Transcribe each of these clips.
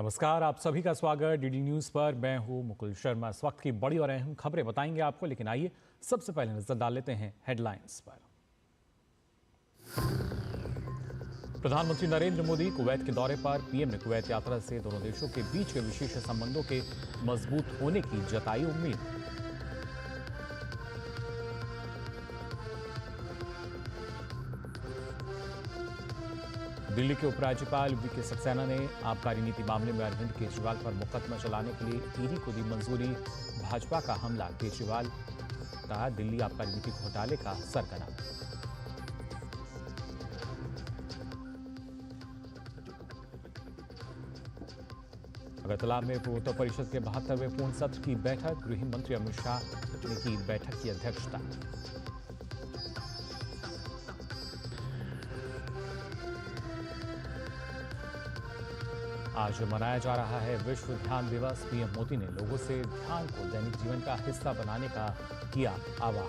नमस्कार, आप सभी का स्वागत डीडी न्यूज पर। मैं हूं मुकुल शर्मा। इस वक्त की बड़ी और अहम खबरें बताएंगे आपको, लेकिन आइए सबसे पहले नजर डाल लेते हैं हेडलाइंस पर। प्रधानमंत्री नरेंद्र मोदी कुवैत के दौरे पर। पीएम ने कुवैत यात्रा से दोनों देशों के बीच के विशेष संबंधों के मजबूत होने की जताई उम्मीद। दिल्ली के उपराज्यपाल वीके सक्सेना ने आबकारी नीति मामले में अरविंद केजरीवाल पर मुकदमा चलाने के लिए ईडी को दी मंजूरी। भाजपा का हमला, केजरीवाल कहा दिल्ली आबकारी नीति घोटाले का सरगना। अगरतला में पूर्वोत्तर परिषद के 72वें पूर्ण सत्र की बैठक। गृह मंत्री अमित शाह ने की बैठक की अध्यक्षता। आज मनाया जा रहा है विश्व ध्यान दिवस। पीएम मोदी ने लोगों से ध्यान को दैनिक जीवन का हिस्सा बनाने का किया आह्वान।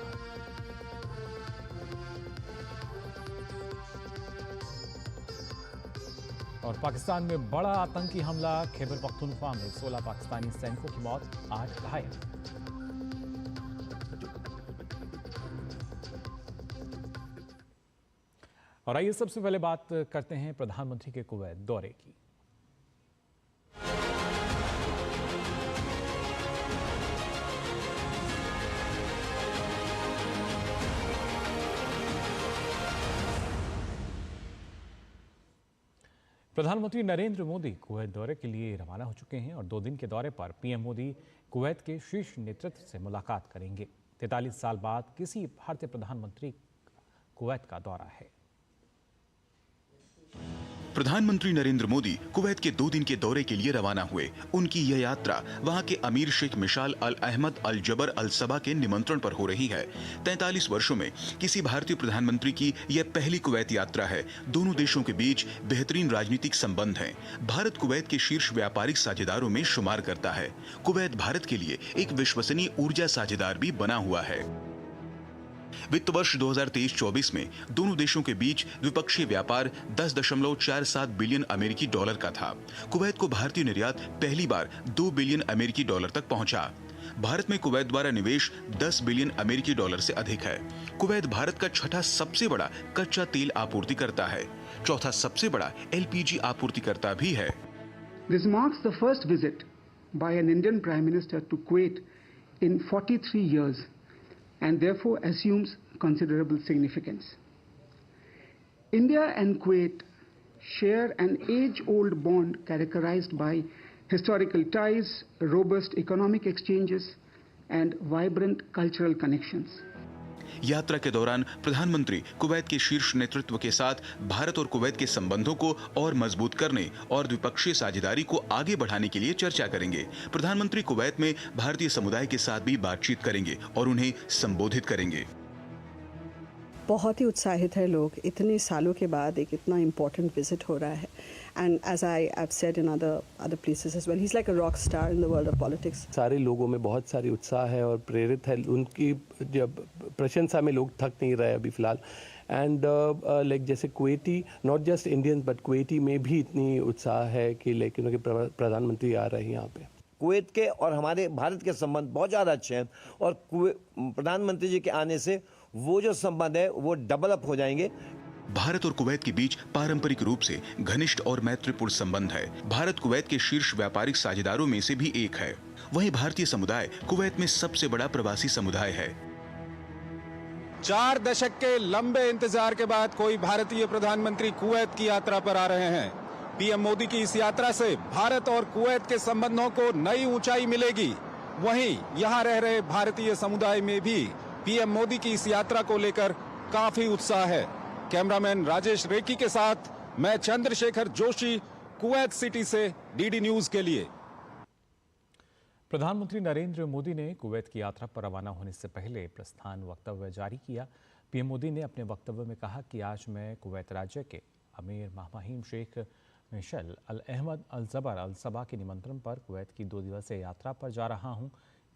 और पाकिस्तान में बड़ा आतंकी हमला। खैबर पख्तूनख्वा में 16 पाकिस्तानी सैनिकों की मौत, 8 घायल। और आइए सबसे पहले बात करते हैं प्रधानमंत्री के कुवैत दौरे की। प्रधानमंत्री नरेंद्र मोदी कुवैत दौरे के लिए रवाना हो चुके हैं और 2 दिन के दौरे पर पीएम मोदी कुवैत के शीर्ष नेतृत्व से मुलाकात करेंगे। 43 साल बाद किसी भारतीय प्रधानमंत्री कुवैत का दौरा है। प्रधानमंत्री नरेंद्र मोदी कुवैत के 2 दिन के दौरे के लिए रवाना हुए। उनकी यह यात्रा वहां के अमीर शेख मिशाल अल अहमद अल जबर अल सबा के निमंत्रण पर हो रही है। 43 वर्षों में किसी भारतीय प्रधानमंत्री की यह पहली कुवैत यात्रा है। दोनों देशों के बीच बेहतरीन राजनीतिक संबंध हैं। भारत कुवैत के शीर्ष व्यापारिक साझेदारों में शुमार करता है। कुवैत भारत के लिए एक विश्वसनीय ऊर्जा साझेदार भी बना हुआ है। वित्त वर्ष 2023-24 में दोनों देशों के बीच द्विपक्षीय व्यापार 10.47 बिलियन अमेरिकी डॉलर का था। कुवैत को भारतीय निर्यात पहली बार 2 बिलियन अमेरिकी डॉलर तक पहुंचा। भारत में कुवैत द्वारा निवेश 10 बिलियन अमेरिकी डॉलर से अधिक है। कुवैत भारत का छठा सबसे बड़ा कच्चा तेल आपूर्तिकर्ता है। चौथा सबसे बड़ा एलपीजी आपूर्तिकर्ता भी है। This marks the first visit by an Indian Prime Minister to Kuwait in 43 years. And therefore assumes considerable significance. India and Kuwait share an age-old bond characterized by historical ties, robust economic exchanges, and vibrant cultural connections. यात्रा के दौरान प्रधानमंत्री Kuwait के शीर्ष नेतृत्व के साथ भारत और कुवैत के संबंधों को और मजबूत करने और द्विपक्षीय साझेदारी को आगे बढ़ाने के लिए चर्चा करेंगे। प्रधानमंत्री कुवैत में भारतीय समुदाय के साथ भी बातचीत करेंगे और उन्हें संबोधित करेंगे। बहुत ही उत्साहित है लोग। इतने सालों के बाद एक इतना इम्पोर्टेंट विजिट हो रहा है। And as I have said in other places as well, he is like a rock star in the world of politics. सारे लोगों में बहुत सारी उत्साह है और प्रेरित है। उनकी जब प्रशंसा में लोग थक नहीं रहे अभी फिलहाल। एंड लाइक जैसे Kuwaiti, not just Indians but Kuwaiti में भी इतनी उत्साह है कि लाइक उनके प्रधानमंत्री आ रहे हैं यहाँ पे। कुवैत के और हमारे भारत के संबंध बहुत ज़्यादा अच्छे हैं और प्रधानमंत्री जी के आने से वो जो संबंध है वो डेवलप हो जाएंगे। भारत और कुवैत के बीच पारंपरिक रूप से घनिष्ठ और मैत्रीपूर्ण संबंध है। भारत कुवैत के शीर्ष व्यापारिक साझेदारों में से भी एक है। वहीं भारतीय समुदाय कुवैत में सबसे बड़ा प्रवासी समुदाय है। 4 दशक के लंबे इंतजार के बाद कोई भारतीय प्रधानमंत्री कुवैत की यात्रा पर आ रहे हैं। पीएम मोदी की इस यात्रा से भारत और कुवैत के संबंधों को नई ऊंचाई मिलेगी। वहीं यहां रह रहे भारतीय समुदाय में भी पीएम मोदी की इस यात्रा को लेकर काफी उत्साह है। कैमरामैन राजेश रेकी के साथ मैं चंद्रशेखर जोशी, कुवैत सिटी से डीडी न्यूज के लिए। प्रधानमंत्री नरेंद्र मोदी ने कुवैत की यात्रा पर रवाना होने से पहले प्रस्थान वक्तव्य जारी किया। पीएम मोदी ने अपने वक्तव्य में कहा कि आज मैं कुवैत राज्य के अमीर महमहीम शेख मिशाल अल अहमद अल जबर अल सबा के निमंत्रण पर कुवैत की 2 दिवसीय यात्रा पर जा रहा हूं।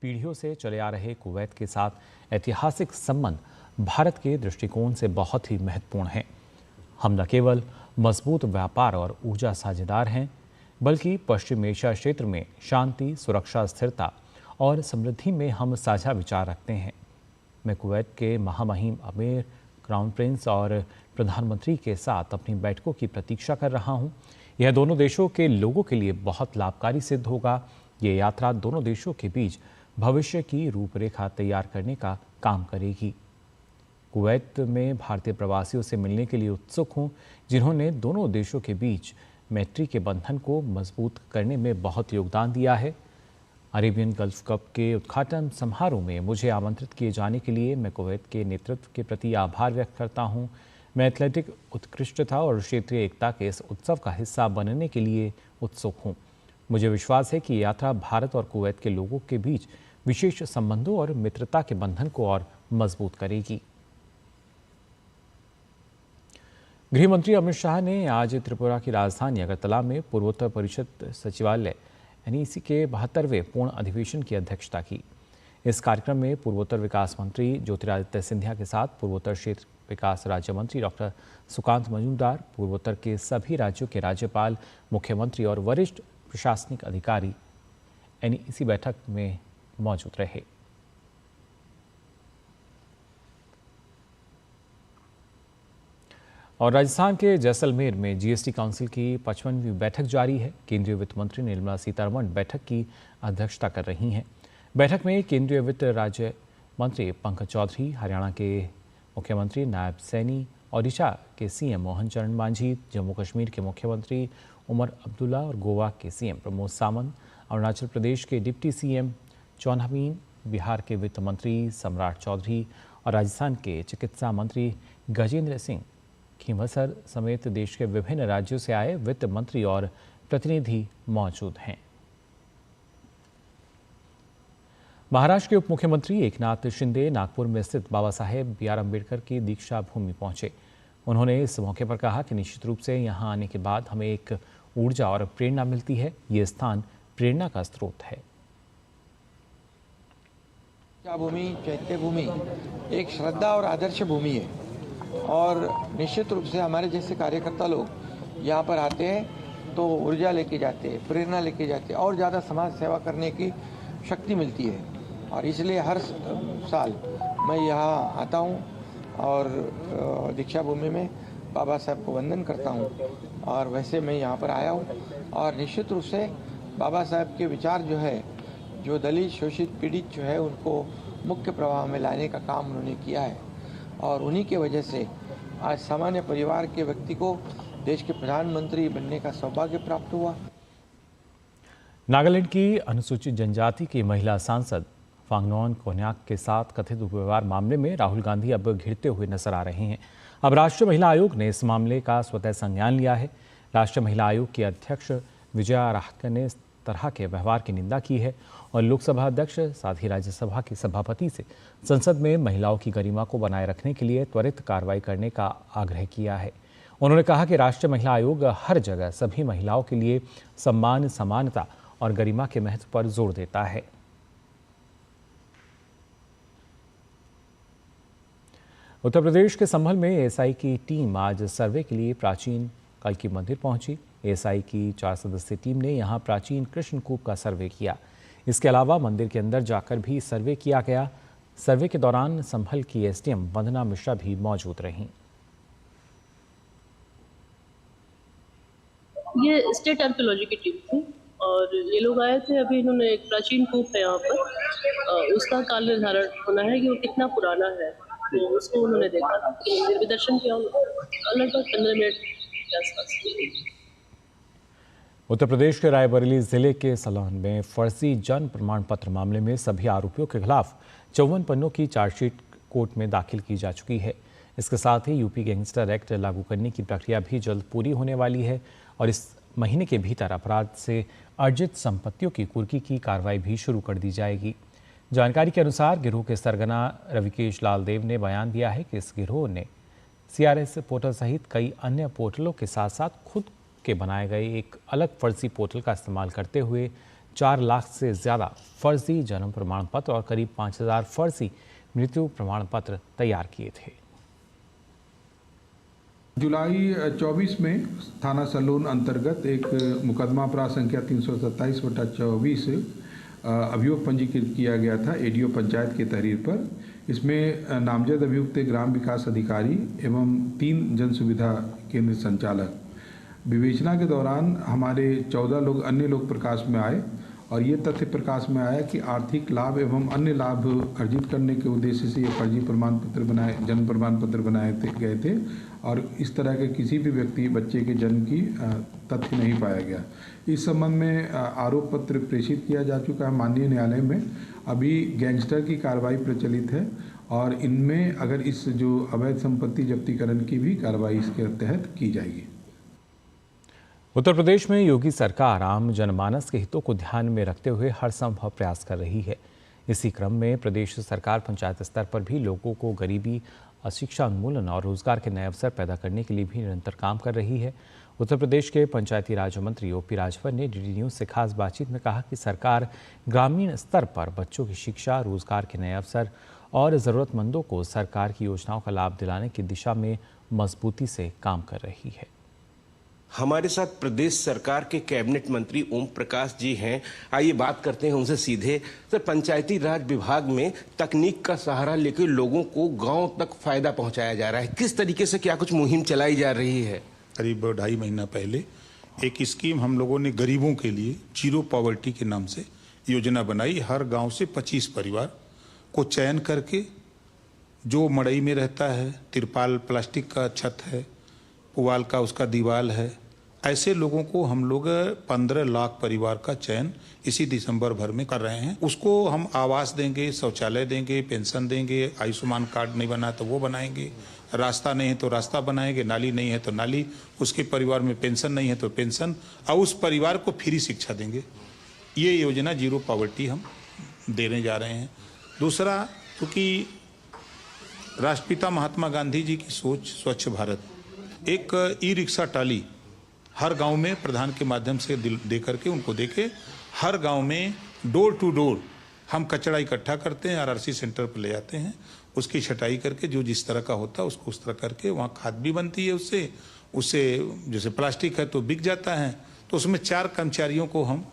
पीढ़ियों से चले आ रहे कुवैत के साथ ऐतिहासिक संबंध भारत के दृष्टिकोण से बहुत ही महत्वपूर्ण हैं। हम न केवल मजबूत व्यापार और ऊर्जा साझेदार हैं, बल्कि पश्चिम एशिया क्षेत्र में शांति, सुरक्षा, स्थिरता और समृद्धि में हम साझा विचार रखते हैं। मैं कुवैत के महामहिम अमीर, क्राउन प्रिंस और प्रधानमंत्री के साथ अपनी बैठकों की प्रतीक्षा कर रहा हूं। यह दोनों देशों के लोगों के लिए बहुत लाभकारी सिद्ध होगा। ये यात्रा दोनों देशों के बीच भविष्य की रूपरेखा तैयार करने का काम करेगी। कुवैत में भारतीय प्रवासियों से मिलने के लिए उत्सुक हूं, जिन्होंने दोनों देशों के बीच मैत्री के बंधन को मजबूत करने में बहुत योगदान दिया है। अरेबियन गल्फ कप के उद्घाटन समारोह में मुझे आमंत्रित किए जाने के लिए मैं कुवैत के नेतृत्व के प्रति आभार व्यक्त करता हूं। मैं एथलेटिक उत्कृष्टता और क्षेत्रीय एकता के इस उत्सव का हिस्सा बनने के लिए उत्सुक हूं। मुझे विश्वास है कि ये यात्रा भारत और कुवैत के लोगों के बीच विशेष संबंधों और मित्रता के बंधन को और मजबूत करेगी। गृह मंत्री अमित शाह ने आज त्रिपुरा की राजधानी अगरतला में पूर्वोत्तर परिषद सचिवालय NEC के 72वें पूर्ण अधिवेशन की अध्यक्षता की। इस कार्यक्रम में पूर्वोत्तर विकास मंत्री ज्योतिरादित्य सिंधिया के साथ पूर्वोत्तर क्षेत्र विकास राज्य मंत्री डॉक्टर सुकांत मजूमदार, पूर्वोत्तर के सभी राज्यों के राज्यपाल, मुख्यमंत्री और वरिष्ठ प्रशासनिक अधिकारी NEC बैठक में मौजूद रहे। और राजस्थान के जैसलमेर में GST काउंसिल की 55वीं बैठक जारी है। केंद्रीय वित्त मंत्री निर्मला सीतारमण बैठक की अध्यक्षता कर रही हैं। बैठक में केंद्रीय वित्त राज्य मंत्री पंकज चौधरी, हरियाणा के मुख्यमंत्री नायब सैनी, ओडिशा के CM मोहन चरण मांझी, जम्मू कश्मीर के मुख्यमंत्री उमर अब्दुल्ला और गोवा के CM प्रमोद सावंत, अरुणाचल प्रदेश के डिप्टी CM चौनहमीन, बिहार के वित्त मंत्री सम्राट चौधरी और राजस्थान के चिकित्सा मंत्री गजेंद्र सिंह खींवसर समेत देश के विभिन्न राज्यों से आए वित्त मंत्री और प्रतिनिधि मौजूद हैं। महाराष्ट्र के उप मुख्यमंत्री एकनाथ शिंदे नागपुर में स्थित बाबा साहेब B.R. अम्बेडकर की दीक्षा भूमि पहुंचे। उन्होंने इस मौके पर कहा कि निश्चित रूप से यहां आने के बाद हमें एक ऊर्जा और प्रेरणा मिलती है। ये स्थान प्रेरणा का स्रोत है। भूमि, चैत्य भूमि एक श्रद्धा और आदर्श भूमि है और निश्चित रूप से हमारे जैसे कार्यकर्ता लोग यहाँ पर आते हैं तो ऊर्जा लेके जाते हैं, प्रेरणा लेके जाते हैं और ज़्यादा समाज सेवा करने की शक्ति मिलती है। और इसलिए हर साल मैं यहाँ आता हूँ और दीक्षा भूमि में बाबा साहब को वंदन करता हूँ। और वैसे मैं यहाँ पर आया हूँ और निश्चित रूप से बाबा साहब के विचार जो है, जो दलित शोषित पीड़ित जो है उनको मुख्य प्रवाह में लाने का काम उन्होंने किया है और उन्हीं के वजह से आज सामान्य परिवार के व्यक्ति को देश के प्रधानमंत्री बनने का सौभाग्य प्राप्त हुआ। नागालैंड की अनुसूचित जनजाति की महिला सांसद फांगनॉन कोन्याक के साथ कथित दुर्व्यवहार मामले में राहुल गांधी अब घिरते हुए नजर आ रहे हैं। अब राष्ट्रीय महिला आयोग ने इस मामले का स्वतः संज्ञान लिया है। राष्ट्रीय महिला आयोग की अध्यक्ष विजया राहकर ने इस तरह के व्यवहार की निंदा की है और लोकसभा अध्यक्ष साथ ही राज्यसभा के सभापति से संसद में महिलाओं की गरिमा को बनाए रखने के लिए त्वरित कार्रवाई करने का आग्रह किया है। उन्होंने कहा कि राष्ट्रीय महिला आयोग हर जगह सभी महिलाओं के लिए सम्मान, समानता और गरिमा के महत्व पर जोर देता है। उत्तर प्रदेश के संभल में एएसआई की टीम आज सर्वे के लिए प्राचीन कल्की मंदिर पहुंची। एएसआई की 4 सदस्यीय टीम ने यहां प्राचीन कृष्ण कूप का सर्वे किया। इसके अलावा मंदिर के अंदर जाकर भी सर्वे किया गया। सर्वे के दौरान संभल की एसडीएम वंदना मिश्रा भी मौजूद रहीं। ये स्टेट आर्कियोलॉजी की टीम थी और ये लोग आए थे। अभी इन्होंने एक प्राचीन कूप है यहाँ पर, उसका काल निर्धारण होना है कि वो कितना पुराना है, तो उसको उन्होंने देखा। मंदिर में दर्शन किया लगभग 15 मिनट के आसपास। उत्तर प्रदेश के रायबरेली जिले के सलोन में फर्जी जन्म प्रमाण पत्र मामले में सभी आरोपियों के खिलाफ 54 पन्नों की चार्जशीट कोर्ट में दाखिल की जा चुकी है। इसके साथ ही यूपी गैंगस्टर एक्ट लागू करने की प्रक्रिया भी जल्द पूरी होने वाली है और इस महीने के भीतर अपराध से अर्जित संपत्तियों की कुर्की की कार्रवाई भी शुरू कर दी जाएगी। जानकारी के अनुसार गिरोह के सरगना रविकेश लाल देव ने बयान दिया है कि इस गिरोह ने CRS पोर्टल सहित कई अन्य पोर्टलों के साथ साथ खुद के बनाए गए एक अलग फर्जी पोर्टल का इस्तेमाल करते हुए 4 लाख से ज़्यादा फर्जी जन्म प्रमाण पत्र और करीब 5000 फर्जी मृत्यु प्रमाण पत्र तैयार किए थे। जुलाई 24 में थाना सलोन अंतर्गत एक मुकदमा अपराध संख्या 327/24 अभियोग पंजीकृत किया गया था एडीओ पंचायत के तहरीर पर। इसमें नामजद अभियुक्त ग्राम विकास अधिकारी एवं 3 जन सुविधा केंद्र संचालक। विवेचना के दौरान हमारे 14 लोग अन्य लोग प्रकाश में आए और ये तथ्य प्रकाश में आया कि आर्थिक लाभ एवं अन्य लाभ अर्जित करने के उद्देश्य से ये फर्जी प्रमाण पत्र बनाए, जन्म प्रमाण पत्र बनाए गए थे और इस तरह के किसी भी व्यक्ति बच्चे के जन्म की तथ्य नहीं पाया गया। इस संबंध में आरोप पत्र प्रेषित किया जा चुका है माननीय न्यायालय में। अभी गैंगस्टर की कार्रवाई प्रचलित है और इनमें अगर इस जो अवैध संपत्ति जब्तीकरण की भी कार्रवाई इसके तहत की जाएगी। उत्तर प्रदेश में योगी सरकार आम जनमानस के हितों को ध्यान में रखते हुए हर संभव प्रयास कर रही है। इसी क्रम में प्रदेश सरकार पंचायत स्तर पर भी लोगों को गरीबी, अशिक्षा उन्मूलन और रोजगार के नए अवसर पैदा करने के लिए भी निरंतर काम कर रही है। उत्तर प्रदेश के पंचायती राज मंत्री ओपी राजभर ने डीडी न्यूज़ से खास बातचीत में कहा कि सरकार ग्रामीण स्तर पर बच्चों की शिक्षा, रोजगार के नए अवसर और ज़रूरतमंदों को सरकार की योजनाओं का लाभ दिलाने की दिशा में मजबूती से काम कर रही है। हमारे साथ प्रदेश सरकार के कैबिनेट मंत्री ओम प्रकाश जी हैं। आइए बात करते हैं उनसे सीधे। सर, पंचायती राज विभाग में तकनीक का सहारा लेकर लोगों को गांव तक फायदा पहुंचाया जा रहा है। किस तरीके से क्या कुछ मुहिम चलाई जा रही है? करीब 2.5 महीना पहले एक स्कीम हम लोगों ने गरीबों के लिए जीरो पॉवर्टी के नाम से योजना बनाई। हर गाँव से 25 परिवार को चयन करके, जो मड़ई में रहता है, तिरपाल प्लास्टिक का छत है, पुआल का उसका दीवाल है, ऐसे लोगों को हम लोग 15 लाख परिवार का चयन इसी दिसंबर भर में कर रहे हैं। उसको हम आवास देंगे, शौचालय देंगे, पेंशन देंगे, आयुष्मान कार्ड नहीं बना तो वो बनाएंगे, रास्ता नहीं है तो रास्ता बनाएंगे, नाली नहीं है तो नाली, उसके परिवार में पेंशन नहीं है तो पेंशन, और उस परिवार को फ्री शिक्षा देंगे। ये योजना जीरो पॉवर्टी हम देने जा रहे हैं। दूसरा, क्योंकि राष्ट्रपिता महात्मा गांधी जी की सोच स्वच्छ भारत, एक ई रिक्शा टाली हर गांव में प्रधान के माध्यम से दे करके उनको देके हर गांव में डोर टू डोर हम कचरा इकट्ठा करते हैं, आरआरसी सेंटर पर ले जाते हैं, उसकी छटाई करके जो जिस तरह का होता है उसको उस तरह करके वहाँ खाद भी बनती है। उससे जैसे प्लास्टिक है तो बिक जाता है, तो उसमें 4 कर्मचारियों को हम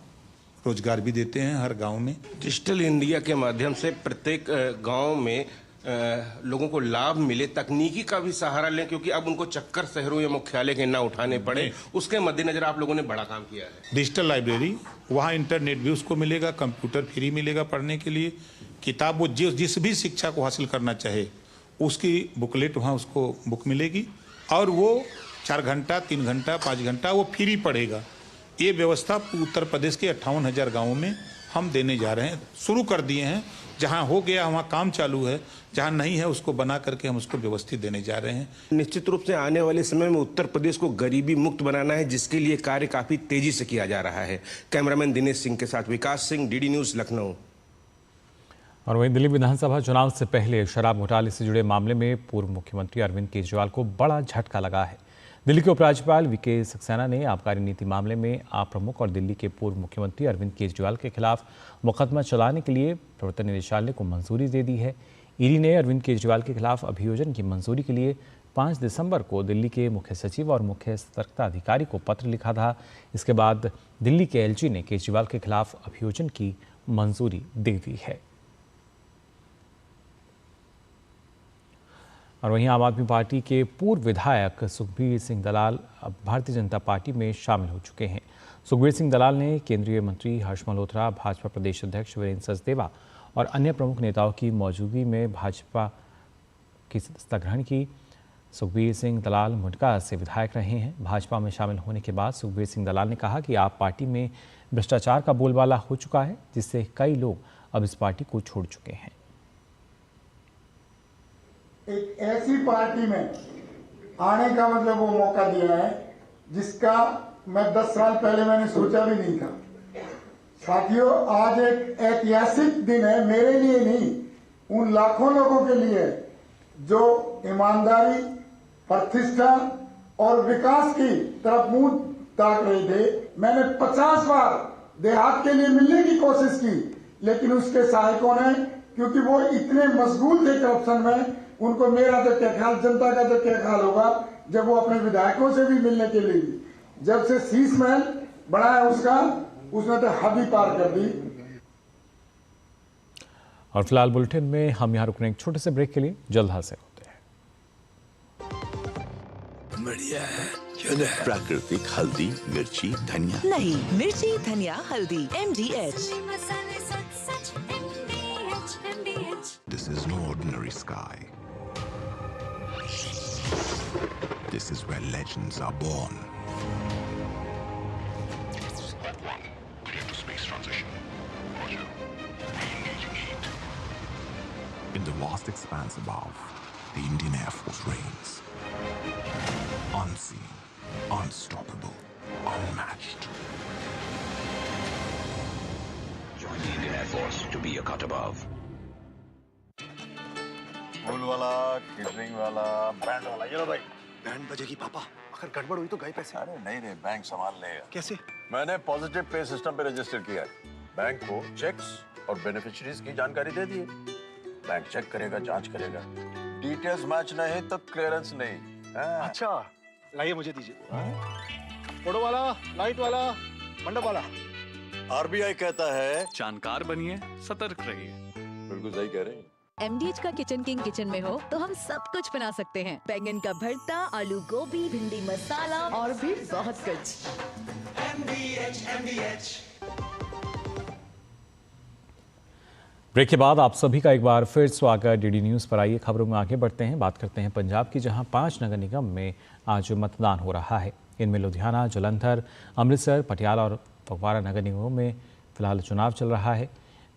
रोजगार भी देते हैं हर गाँव में। डिजिटल इंडिया के माध्यम से प्रत्येक गाँव में लोगों को लाभ मिले, तकनीकी का भी सहारा लें, क्योंकि अब उनको चक्कर शहरों या मुख्यालय के ना उठाने पड़े, उसके मद्देनजर आप लोगों ने बड़ा काम किया है। डिजिटल लाइब्रेरी, वहाँ इंटरनेट भी उसको मिलेगा, कंप्यूटर फ्री मिलेगा पढ़ने के लिए, किताब वो जिस भी शिक्षा को हासिल करना चाहे उसकी बुकलेट वहाँ उसको बुक मिलेगी, और वो 4 घंटा, 3 घंटा, 5 घंटा वो फ्री पढ़ेगा। ये व्यवस्था उत्तर प्रदेश के 58,000 गाँवों में हम देने जा रहे हैं, शुरू कर दिए हैं। जहां हो गया वहां काम चालू है, जहां नहीं है उसको बना करके हम उसको व्यवस्थित देने जा रहे हैं। निश्चित रूप से आने वाले समय में उत्तर प्रदेश को गरीबी मुक्त बनाना है, जिसके लिए कार्य काफी तेजी से किया जा रहा है। कैमरामैन दिनेश सिंह के साथ विकास सिंह, डीडी न्यूज़, लखनऊ। और वहीं दिल्ली विधानसभा चुनाव से पहले शराब घोटाले से जुड़े मामले में पूर्व मुख्यमंत्री अरविंद केजरीवाल को बड़ा झटका लगा है। दिल्ली के उपराज्यपाल वीके सक्सेना ने आबकारी नीति मामले में आप प्रमुख और दिल्ली के पूर्व मुख्यमंत्री अरविंद केजरीवाल के खिलाफ मुकदमा चलाने के लिए प्रवर्तन निदेशालय को मंजूरी दे दी है। ईडी ने अरविंद केजरीवाल के खिलाफ अभियोजन की मंजूरी के लिए 5 दिसंबर को दिल्ली के मुख्य सचिव और मुख्य सतर्कता अधिकारी को पत्र लिखा था। इसके बाद दिल्ली के एलजी ने केजरीवाल के खिलाफ अभियोजन की मंजूरी दे दी है। और वहीं आम आदमी पार्टी के पूर्व विधायक सुखबीर सिंह दलाल अब भारतीय जनता पार्टी में शामिल हो चुके हैं। सुखबीर सिंह दलाल ने केंद्रीय मंत्री हर्ष मल्होत्रा, भाजपा प्रदेश अध्यक्ष वीरेंद्र सचदेवा और अन्य प्रमुख नेताओं की मौजूदगी में भाजपा की सदस्यता ग्रहण की। सुखबीर सिंह दलाल मुंडका से विधायक रहे हैं। भाजपा में शामिल होने के बाद सुखबीर सिंह दलाल ने कहा कि आप पार्टी में भ्रष्टाचार का बोलबाला हो चुका है, जिससे कई लोग अब इस पार्टी को छोड़ चुके हैं। एक ऐसी पार्टी में आने का मतलब वो मौका दिया है जिसका मैं 10 साल पहले मैंने सोचा भी नहीं था। साथियों, आज एक ऐतिहासिक दिन है, मेरे लिए नहीं, उन लाखों लोगों के लिए जो ईमानदारी, प्रतिष्ठा और विकास की तरफ मुंह ताक रहे थे। मैंने 50 बार देहात के लिए मिलने की कोशिश की, लेकिन उसके सहायकों ने, क्योंकि वो इतने मशगूल थे करप्शन में, उनको मेरा तो क्या ख्याल, जनता का तो क्या ख्याल होगा जब वो अपने विधायकों से भी मिलने के लिए, जब से शीश महल बनाया उसने तो हद ही पार कर दी। और फिलहाल बुलेटिन में हम यहाँ रुक रहे हैं एक छोटे से ब्रेक के लिए, जल्द हाजिर होते हैं। बढ़िया है, प्राकृतिक हल्दी, मिर्ची, धनिया नहीं, मिर्ची, धनिया, हल्दी, MDH। This is no ordinary sky. This is where legends are born. Space transition. Roger. Re-engaging heat. In the vast expanse above, the Indian Air Force reigns. Unseen, unstoppable, unmatched. Join the Indian Air Force to be a cut above. फूल वाला, catering वाला, band वाला, ये लो भाई। Band बजेगी पापा, अगर गड़बड़ हुई तो गए पैसे। अरे नहीं रे, बैंक संभाल लेगा। कैसे? मैंने पॉजिटिव पे सिस्टम पे रजिस्टर किया है। बैंक को चेक्स और बेनिफिशियरीज की जानकारी दे दी है। बैंक चेक करेगा, जांच करेगा, डिटेल्स मैच नहीं तो क्लियरेंस नहीं। अच्छा, लाइए मुझे दीजिए। फोटो वाला, लाइट वाला, मंडप वाला। आरबीआई कहता है जानकार बनिए, सतर्क रहिए। बिल्कुल सही कह रहे हैं। MDH का किचन किंग किचन में हो तो हम सब कुछ बना सकते हैं। बैंगन का भरता, आलू गोभी, भिंडी मसाला और भी बहुत कुछ। MDH। ब्रेक के बाद आप सभी का एक बार फिर स्वागत डीडी न्यूज़ पर। आइए खबरों में आगे बढ़ते हैं। बात करते हैं पंजाब की, जहां 5 नगर निगम में आज मतदान हो रहा है। इनमें लुधियाना, जालंधर, अमृतसर, पटियाला और फगवाड़ा नगर निगमों में फिलहाल चुनाव चल रहा है।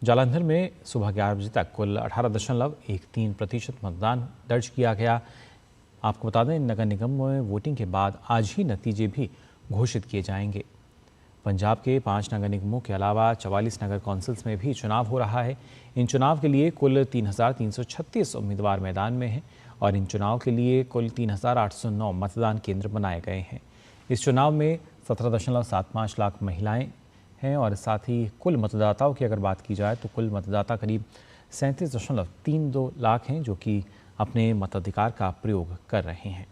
जालंधर में सुबह 11 बजे तक कुल 18.13% मतदान दर्ज किया गया। आपको बता दें, इन नगर निगमों में वोटिंग के बाद आज ही नतीजे भी घोषित किए जाएंगे। पंजाब के 5 नगर निगमों के अलावा 44 नगर कौंसिल्स में भी चुनाव हो रहा है। इन चुनाव के लिए कुल 3,336 उम्मीदवार मैदान में हैं और इन चुनाव के लिए कुल 3,809 मतदान केंद्र बनाए गए हैं। इस चुनाव में 17.75 लाख महिलाएं हैं और साथ ही कुल मतदाताओं की अगर बात की जाए तो कुल मतदाता करीब 37.32 लाख हैं जो कि अपने मताधिकार का प्रयोग कर रहे हैं।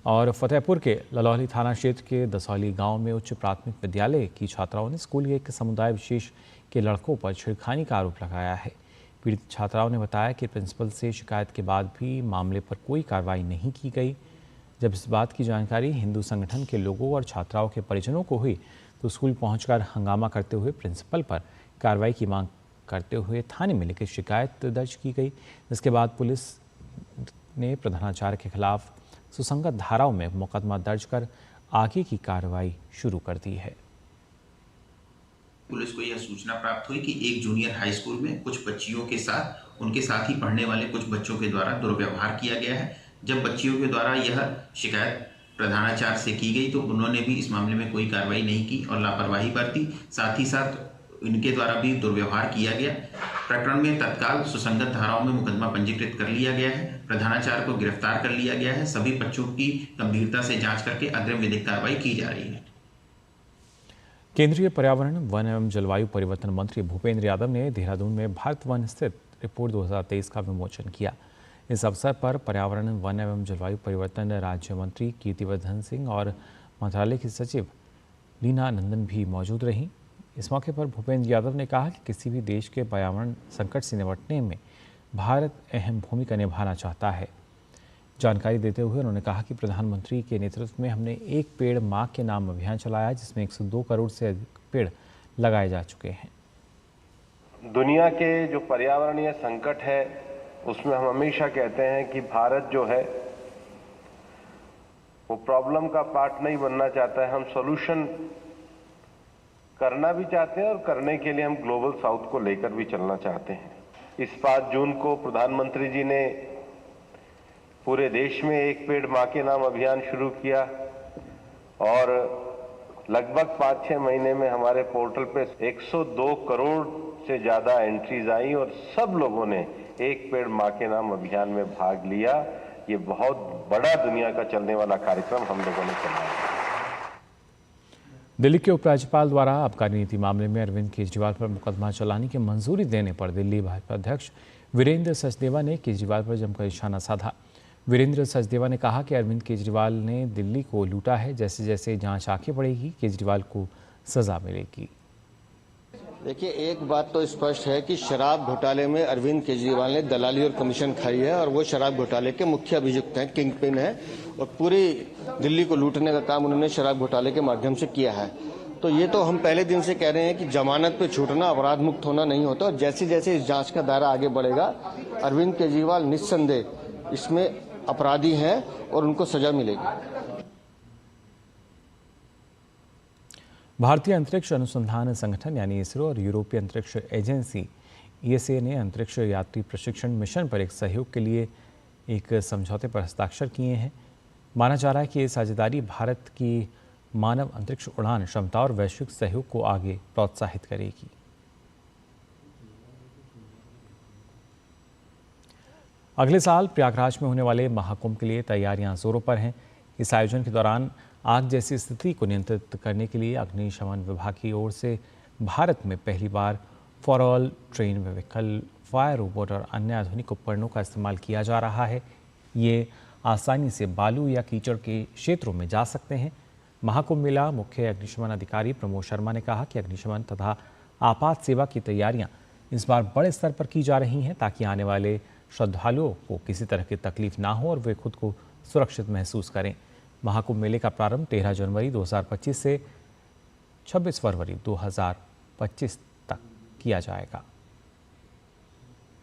और फतेहपुर के ललौली थाना क्षेत्र के दसौली गांव में उच्च प्राथमिक विद्यालय की छात्राओं ने स्कूल के एक समुदाय विशेष के लड़कों पर छेड़खानी का आरोप लगाया है। पीड़ित छात्राओं ने बताया कि प्रिंसिपल से शिकायत के बाद भी मामले पर कोई कार्रवाई नहीं की गई। जब इस बात की जानकारी हिंदू संगठन के लोगों और छात्राओं के परिजनों को हुई तो स्कूल पहुंचकर हंगामा करते हुए प्रिंसिपल पर कार्रवाई की मांग करते हुए थाने में लिखित शिकायत दर्ज की गई। इसके बाद पुलिस ने प्रधानाचार्य के खिलाफ सुसंगत धाराओं में मुकदमा दर्ज कर आगे की कार्रवाई शुरू कर दी है। पुलिस को यह सूचना प्राप्त हुई कि एक जूनियर हाई स्कूल में कुछ बच्चियों के साथ उनके साथ ही पढ़ने वाले कुछ बच्चों के द्वारा दुर्व्यवहार किया गया है। जब बच्चियों के द्वारा यह शिकायत प्रधानाचार्य से की गई तो उन्होंने भी इस मामले में कोई कार्रवाई नहीं की और लापरवाही बरती। साथ ही साथ इनके द्वारा भी दुर्व्यवहार किया गया। प्रकरण में तत्काल सुसंगत धाराओं में मुकदमा पंजीकृत कर लिया गया है। प्रधानाचार्य को गिरफ्तार कर लिया गया है। सभी बच्चों की गंभीरता से जांच करके अग्रिम विधिक कार्रवाई की जा रही है। केंद्रीय पर्यावरण, वन एवं जलवायु परिवर्तन मंत्री भूपेंद्र यादव ने देहरादून में भारत वन स्थित रिपोर्ट 2023 का विमोचन किया। इस अवसर पर पर्यावरण, वन एवं जलवायु परिवर्तन राज्य मंत्री कीर्तिवर्धन सिंह और मंत्रालय की सचिव लीना नंदन भी मौजूद रहीं। इस मौके पर भूपेंद्र यादव ने कहा कि किसी भी देश के पर्यावरण संकट से निपटने में भारत अहम भूमिका निभाना चाहता है। जानकारी देते हुए उन्होंने कहा कि प्रधानमंत्री के नेतृत्व में हमने एक पेड़ माँ के नाम अभियान चलाया जिसमें 102 करोड़ से अधिक पेड़ लगाए जा चुके हैं। दुनिया के जो पर्यावरणीय संकट है उसमें हम हमेशा कहते हैं कि भारत जो है वो प्रॉब्लम का पार्ट नहीं बनना चाहता है, हम सॉल्यूशन करना भी चाहते हैं और करने के लिए हम ग्लोबल साउथ को लेकर भी चलना चाहते हैं। इस 5 जून को प्रधानमंत्री जी ने पूरे देश में एक पेड़ माँ के नाम अभियान शुरू किया और लगभग 5-6 महीने में हमारे पोर्टल पे 102 करोड़ से ज्यादा एंट्रीज आई और सब लोगों ने एक पेड़ माँ के नाम अभियान में भाग लिया। ये बहुत बड़ा दुनिया का चलने वाला कार्यक्रम हम लोगों ने चलाया। दिल्ली के उपराज्यपाल द्वारा आबकारी नीति मामले में अरविंद केजरीवाल पर मुकदमा चलाने की मंजूरी देने पर दिल्ली भाजपा अध्यक्ष वीरेंद्र सचदेवा ने केजरीवाल पर जमकर निशाना साधा। वीरेंद्र सचदेवा ने कहा कि अरविंद केजरीवाल ने दिल्ली को लूटा है। जैसे जैसे जांच आगे बढ़ेगी केजरीवाल को सजा मिलेगी। देखिए, एक बात तो स्पष्ट है कि शराब घोटाले में अरविंद केजरीवाल ने दलाली और कमीशन खाई है और वो शराब घोटाले के मुख्य अभियुक्त हैं, किंग पिन है और पूरी दिल्ली को लूटने का काम उन्होंने शराब घोटाले के माध्यम से किया है। तो ये तो हम पहले दिन से कह रहे हैं कि जमानत पे छूटना, अपराध मुक्त होना नहीं होता और जैसे जैसे इस जांच का दायरा आगे बढ़ेगा अरविंद केजरीवाल निस्संदेह इसमें अपराधी हैं और उनको सजा मिलेगी। भारतीय अंतरिक्ष अनुसंधान संगठन यानी इसरो और यूरोपीय अंतरिक्ष एजेंसी ESA ने अंतरिक्ष यात्री प्रशिक्षण मिशन पर एक सहयोग के लिए एक समझौते पर हस्ताक्षर किए हैं। माना जा रहा है कि ये साझेदारी भारत की मानव अंतरिक्ष उड़ान क्षमता और वैश्विक सहयोग को आगे प्रोत्साहित करेगी। अगले साल प्रयागराज में होने वाले महाकुंभ के लिए तैयारियां जोरों पर हैं। इस आयोजन के दौरान आग जैसी स्थिति को नियंत्रित करने के लिए अग्निशमन विभाग की ओर से भारत में पहली बार for all terrain vehicle, fire robot और अन्य आधुनिक उपकरणों का इस्तेमाल किया जा रहा है। ये आसानी से बालू या कीचड़ के क्षेत्रों में जा सकते हैं। महाकुंभ मेला मुख्य अग्निशमन अधिकारी प्रमोद शर्मा ने कहा कि अग्निशमन तथा आपात सेवा की तैयारियां इस बार बड़े स्तर पर की जा रही हैं ताकि आने वाले श्रद्धालुओं को किसी तरह की तकलीफ ना हो और वे खुद को सुरक्षित महसूस करें। महाकुंभ मेले का प्रारंभ 13 जनवरी 2025 से 26 फरवरी 2025 तक किया जाएगा।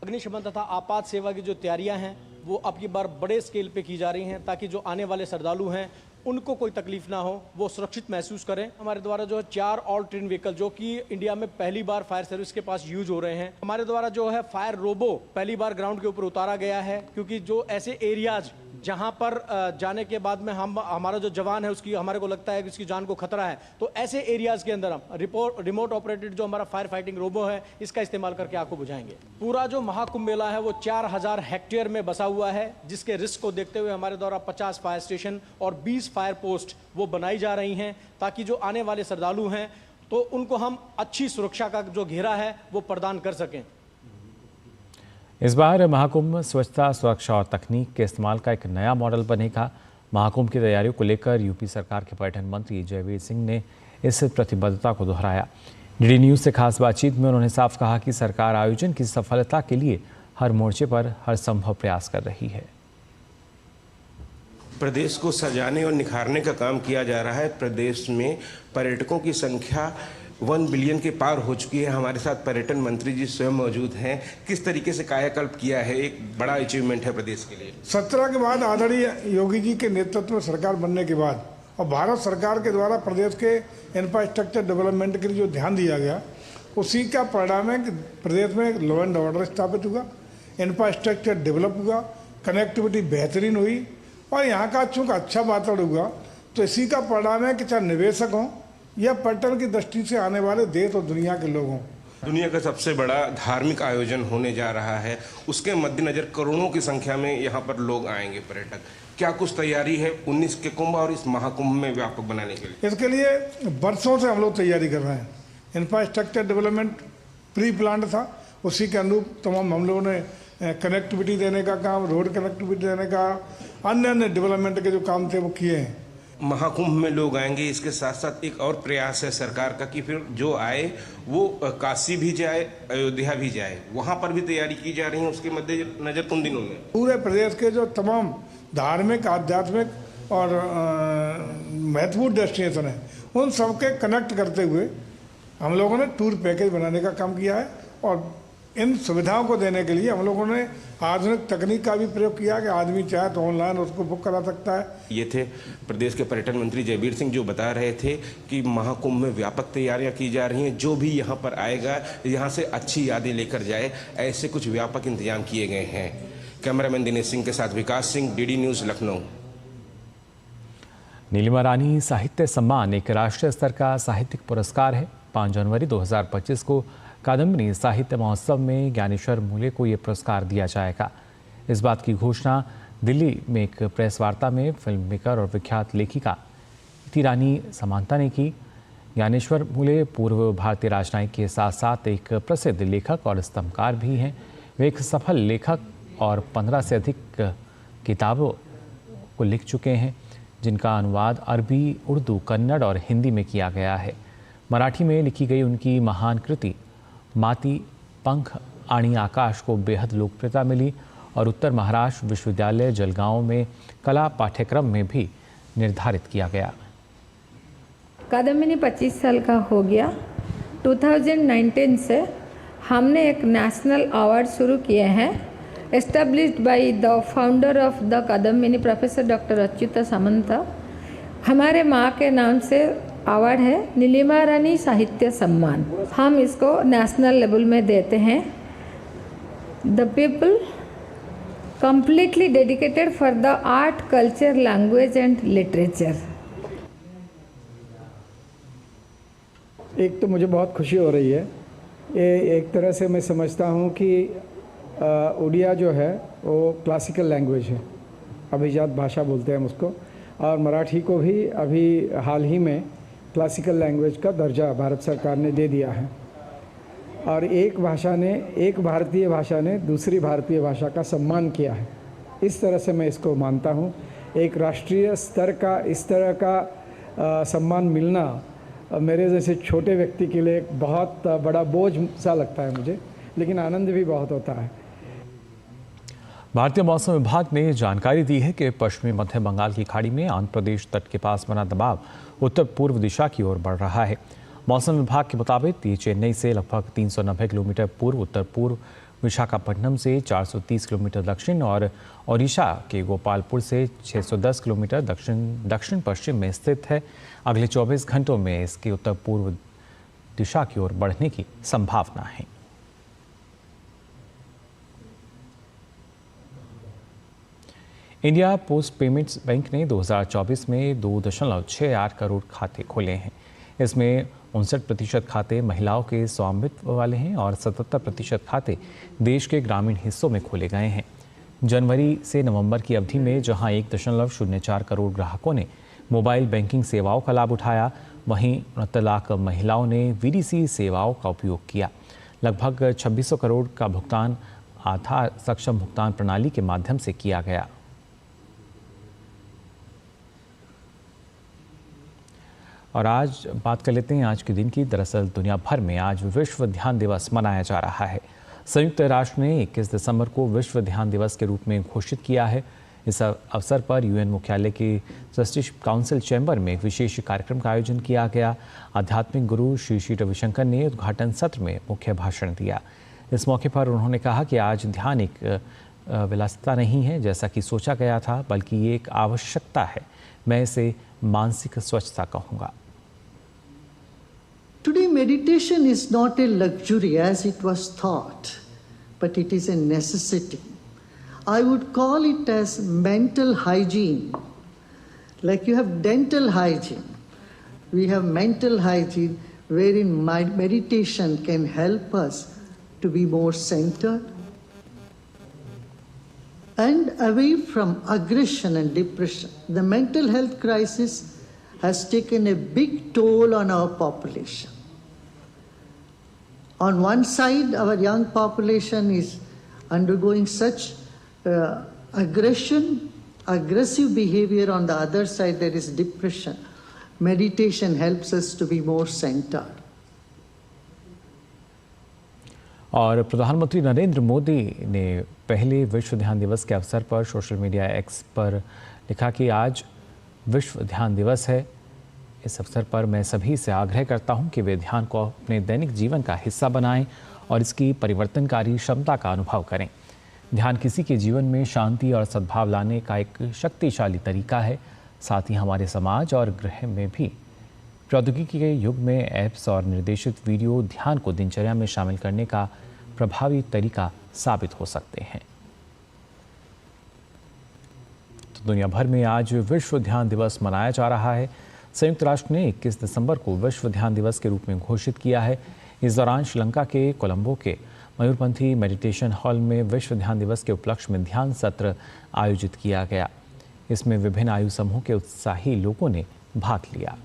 अग्निशमन तथा आपात सेवा की जो तैयारियां हैं वो अब की बार बड़े स्केल पे की जा रही हैं ताकि जो आने वाले श्रद्धालु हैं उनको कोई तकलीफ ना हो, वो सुरक्षित महसूस करें। हमारे द्वारा जो 4 ऑल ट्रेन व्हीकल जो कि इंडिया में पहली बार फायर सर्विस के पास यूज हो रहे हैं। हमारे द्वारा जो है फायर रोबो पहली बार ग्राउंड के ऊपर उतारा गया है क्योंकि जो ऐसे एरियाज जहां पर जाने के बाद में हमारा जो जवान है उसकी हमारे को लगता है कि उसकी जान को खतरा है, तो ऐसे एरियाज के अंदर हम रिमोट ऑपरेटेड जो हमारा फायर फाइटिंग रोबो है इसका इस्तेमाल करके आग को बुझाएंगे। पूरा जो महाकुंभ मेला है वो 4000 हेक्टेयर में बसा हुआ है, जिसके रिस्क को देखते हुए हमारे द्वारा 50 फायर स्टेशन और 20 फायर पोस्ट वो बनाई जा रही हैं ताकि जो आने वाले श्रद्धालु हैं तो उनको हम अच्छी सुरक्षा का जो घेरा है वो प्रदान कर सकें। इस बार महाकुंभ स्वच्छता, सुरक्षा और तकनीक के इस्तेमाल का एक नया मॉडल बनेगा। महाकुंभ की तैयारियों को लेकर यूपी सरकार के पर्यटन मंत्री जयवीर सिंह ने इस प्रतिबद्धता को दोहराया। डीडी न्यूज़ से खास बातचीत में उन्होंने साफ कहा कि सरकार आयोजन की सफलता के लिए हर मोर्चे पर हर संभव प्रयास कर रही है। प्रदेश को सजाने और निखारने का काम किया जा रहा है। प्रदेश में पर्यटकों की संख्या 1 बिलियन के पार हो चुकी है। हमारे साथ पर्यटन मंत्री जी स्वयं मौजूद हैं। किस तरीके से कायाकल्प किया है, एक बड़ा अचीवमेंट है प्रदेश के लिए। 17 के बाद आदरणीय योगी जी के नेतृत्व में सरकार बनने के बाद और भारत सरकार के द्वारा प्रदेश के इंफ्रास्ट्रक्चर डेवलपमेंट के लिए जो ध्यान दिया गया उसी का परिणाम है कि प्रदेश में लॉ एंड ऑर्डर स्थापित हुआ, इंफ्रास्ट्रक्चर डेवलप हुआ, कनेक्टिविटी बेहतरीन हुई और यहाँ का चूँकि अच्छा वातावरण हुआ तो इसी का परिणाम है कि चाहे निवेशक हों या पर्यटन की दृष्टि से आने वाले देश और दुनिया के लोगों। दुनिया का सबसे बड़ा धार्मिक आयोजन होने जा रहा है, उसके मद्देनजर करोड़ों की संख्या में यहाँ पर लोग आएंगे पर्यटक। क्या कुछ तैयारी है 19 के कुंभ और इस महाकुंभ में व्यापक बनाने के लिए? इसके लिए वर्षों से हम लोग तैयारी कर रहे हैं। इंफ्रास्ट्रक्चर डेवलपमेंट प्री प्लान था, उसी के अनुरूप तमाम हम लोगों ने कनेक्टिविटी देने का काम, रोड कनेक्टिविटी देने का, अन्य डेवलपमेंट के जो काम थे वो किए हैं। महाकुंभ में लोग आएंगे, इसके साथ साथ एक और प्रयास है सरकार का कि फिर जो आए वो काशी भी जाए, अयोध्या भी जाए, वहाँ पर भी तैयारी की जा रही है। उसके मद्देनजर उन दिनों में पूरे प्रदेश के जो तमाम धार्मिक, आध्यात्मिक और महत्वपूर्ण डेस्टिनेशन है उन सबके कनेक्ट करते हुए हम लोगों ने टूर पैकेज बनाने का काम किया है और इन सुविधाओं को देने के लिए हम लोगों ने आधुनिक तकनीक का भी प्रयोग किया कि आदमी चाहे तो ऑनलाइन उसको बुक करा सकता है। ये थे प्रदेश के पर्यटन मंत्री जयवीर सिंह जो बता रहे थे कि महाकुंभ में व्यापक तैयारियां की जा रही हैं। जो भी यहाँ पर आएगा यहाँ से अच्छी यादें लेकर जाए, ऐसे कुछ व्यापक इंतजाम किए गए हैं। कैमरामैन दिनेश सिंह के साथ विकास सिंह, डीडी न्यूज़, लखनऊ। नीलिमा रानी साहित्य सम्मान एक राष्ट्रीय स्तर का साहित्यिक पुरस्कार है। 5 जनवरी 2025 को कादम्बरी साहित्य महोत्सव में ज्ञानेश्वर मूले को ये पुरस्कार दिया जाएगा। इस बात की घोषणा दिल्ली में एक प्रेस वार्ता में फिल्म मेकर और विख्यात लेखिका इति रानी समांता ने की। ज्ञानेश्वर फुले पूर्व भारतीय राजनयिक के साथ साथ एक प्रसिद्ध लेखक और स्तंभकार भी हैं। वे एक सफल लेखक और 15 से अधिक किताबों को लिख चुके हैं, जिनका अनुवाद अरबी, उर्दू, कन्नड़ और हिंदी में किया गया है। मराठी में लिखी गई उनकी महान कृति माती पंख आणि आकाश को बेहद लोकप्रियता मिली और उत्तर महाराष्ट्र विश्वविद्यालय जलगांव में कला पाठ्यक्रम में भी निर्धारित किया गया। कादम्बिनी 25 साल का हो गया। 2019 से हमने एक नेशनल अवार्ड शुरू किए हैं, established by the founder of the Kadambini professor doctor Achyuta Samanta. हमारे माँ के नाम से अवार्ड है नीलिमा रानी साहित्य सम्मान। हम इसको नेशनल लेवल में देते हैं। The people completely dedicated for the art, culture, language and literature. एक तो मुझे बहुत खुशी हो रही है। ये एक तरह से मैं समझता हूँ कि उड़िया जो है वो क्लासिकल लैंग्वेज है, अभिजात भाषा बोलते हैं हम उसको, और मराठी को भी अभी हाल ही में क्लासिकल लैंग्वेज का दर्जा भारत सरकार ने दे दिया है। और एक भारतीय भाषा ने दूसरी भारतीय भाषा का सम्मान किया है। इस तरह से मैं इसको मानता हूँ। एक राष्ट्रीय स्तर का इस तरह का सम्मान मिलना मेरे जैसे छोटे व्यक्ति के लिए एक बहुत बड़ा बोझ सा लगता है मुझे, लेकिन आनंद भी बहुत होता है। भारतीय मौसम विभाग ने जानकारी दी है कि पश्चिमी मध्य बंगाल की खाड़ी में आंध्र प्रदेश तट के पास बना दबाव उत्तर पूर्व दिशा की ओर बढ़ रहा है। मौसम विभाग के मुताबिक ये चेन्नई से लगभग 390 किलोमीटर पूर्व उत्तर पूर्व, विशाखापट्टनम से 430 किलोमीटर दक्षिण और ओडिशा के गोपालपुर से 610 किलोमीटर दक्षिण पश्चिम में स्थित है। अगले 24 घंटों में इसके उत्तर पूर्व दिशा की ओर बढ़ने की संभावना है। इंडिया पोस्ट पेमेंट्स बैंक ने 2024 में 2.68 करोड़ खाते खोले हैं। इसमें 59% खाते महिलाओं के स्वामित्व वाले हैं और 77% खाते देश के ग्रामीण हिस्सों में खोले गए हैं। जनवरी से नवंबर की अवधि में जहां 1.04 करोड़ ग्राहकों ने मोबाइल बैंकिंग सेवाओं का लाभ उठाया, वहीं 69 लाख महिलाओं ने वीडीसी सेवाओं का उपयोग किया। लगभग 2600 करोड़ का भुगतान आधार सक्षम भुगतान प्रणाली के माध्यम से किया गया। और आज बात कर लेते हैं आज के दिन की। दरअसल दुनिया भर में आज विश्व ध्यान दिवस मनाया जा रहा है। संयुक्त राष्ट्र ने 21 दिसंबर को विश्व ध्यान दिवस के रूप में घोषित किया है। इस अवसर पर यूएन मुख्यालय के जस्टिस काउंसिल चैम्बर में एक विशेष कार्यक्रम का आयोजन किया गया। आध्यात्मिक गुरु श्री श्री रविशंकर ने उद्घाटन सत्र में मुख्य भाषण दिया। इस मौके पर उन्होंने कहा कि आज ध्यान एक विलासिता नहीं है जैसा कि सोचा गया था, बल्कि ये एक आवश्यकता है। मैं इसे मानसिक स्वच्छता कहूँगा। Today, meditation is not a luxury as it was thought, but it is a necessity. I would call it as mental hygiene. Like you have dental hygiene, we have mental hygiene wherein meditation can help us to be more centered and away from aggression and depression. The mental health crisis has taken a big toll on our population. On one side, our young population is undergoing such aggressive behavior. On the other side, there is depression. Meditation helps us to be more centered. और प्रधानमंत्री नरेंद्र मोदी ने पहले विश्व ध्यान दिवस के अवसर पर सोशल मीडिया एक्स पर लिखा कि आज विश्व ध्यान दिवस है। इस अवसर पर मैं सभी से आग्रह करता हूं कि वे ध्यान को अपने दैनिक जीवन का हिस्सा बनाएं और इसकी परिवर्तनकारी क्षमता का अनुभव करें। ध्यान किसी के जीवन में शांति और सद्भाव लाने का एक शक्तिशाली तरीका है। साथ ही हमारे समाज और गृह में भी प्रौद्योगिकी के युग में ऐप्स और निर्देशित वीडियो ध्यान को दिनचर्या में शामिल करने का प्रभावी तरीका साबित हो सकते हैं। तो दुनिया भर में आज विश्व ध्यान दिवस मनाया जा रहा है। संयुक्त राष्ट्र ने 21 दिसंबर को विश्व ध्यान दिवस के रूप में घोषित किया है। इस दौरान श्रीलंका के कोलंबो के मयूरपंथी मेडिटेशन हॉल में विश्व ध्यान दिवस के उपलक्ष्य में ध्यान सत्र आयोजित किया गया। इसमें विभिन्न आयु समूह के उत्साही लोगों ने भाग लिया।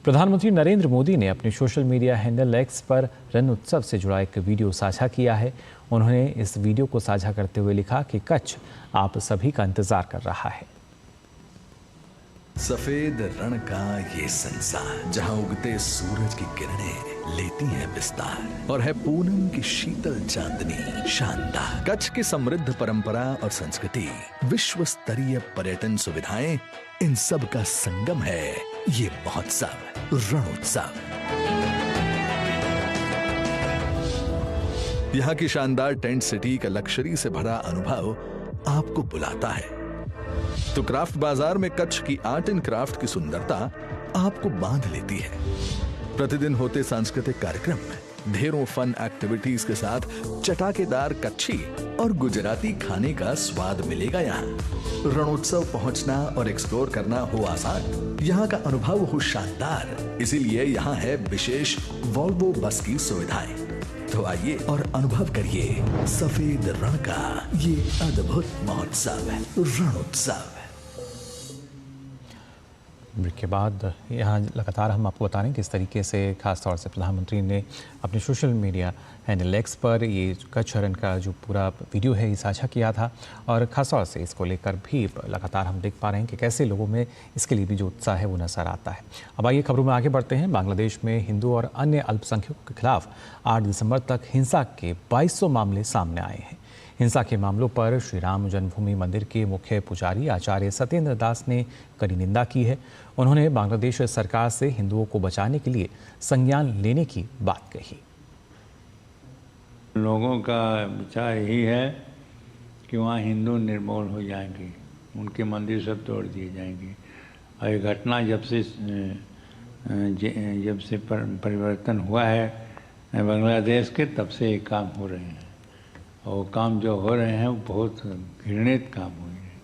प्रधानमंत्री नरेंद्र मोदी ने अपने सोशल मीडिया हैंडल एक्स पर रण उत्सव से जुड़ा एक वीडियो साझा किया है। उन्होंने इस वीडियो को साझा करते हुए लिखा कि कच्छ आप सभी का इंतजार कर रहा है। सफेद रण का ये संसार जहां उगते सूरज की किरणें लेती हैं विस्तार और है पूनम की शीतल चांदनी शानदार। कच्छ की समृद्ध परंपरा और संस्कृति, विश्व स्तरीय पर्यटन सुविधाएं, इन सब का संगम है ये महोत्सव रणोत्सव। यहाँ की शानदार टेंट सिटी का लक्जरी से भरा अनुभव आपको बुलाता है तो क्राफ्ट बाजार में कच्छ की आर्ट एंड क्राफ्ट की सुंदरता आपको बांध लेती है। प्रतिदिन होते सांस्कृतिक कार्यक्रम में ढेरों फन एक्टिविटीज के साथ चटाकेदार कच्छी और गुजराती खाने का स्वाद मिलेगा। यहाँ रणोत्सव पहुंचना और एक्सप्लोर करना हो आसान, यहाँ का अनुभव हो शानदार, इसीलिए यहाँ है विशेष वॉल्वो बस की सुविधाएं। तो आइए और अनुभव करिए सफेद रण का ये अद्भुत महोत्सव रणोत्सव। ब्रेक के बाद यहाँ लगातार हम आपको बता रहे हैं किस तरीके से खासतौर से प्रधानमंत्री ने अपने सोशल मीडिया हैंडल एक्स पर ये कच्छ रण का जो पूरा वीडियो है ये साझा किया था और ख़ासतौर से इसको लेकर भी लगातार हम देख पा रहे हैं कि कैसे लोगों में इसके लिए भी जो उत्साह है वो नज़र आता है। अब आइए खबरों में आगे बढ़ते हैं। बांग्लादेश में हिंदू और अन्य अल्पसंख्यकों के खिलाफ 8 दिसंबर तक हिंसा के 2200 मामले सामने आए हैं। हिंसा के मामलों पर श्री राम जन्मभूमि मंदिर के मुख्य पुजारी आचार्य सत्येंद्र दास ने कड़ी निंदा की है। उन्होंने बांग्लादेश सरकार से हिंदुओं को बचाने के लिए संज्ञान लेने की बात कही। लोगों का विचार यही है कि वहाँ हिंदू निर्मूल हो जाएंगे, उनके मंदिर सब तोड़ दिए जाएंगे। और ये घटना जब से परिवर्तन हुआ है बांग्लादेश के, तब से ये काम हो रहे हैं और काम जो हो रहे हैं वो बहुत घृणित काम हो रहे हैं।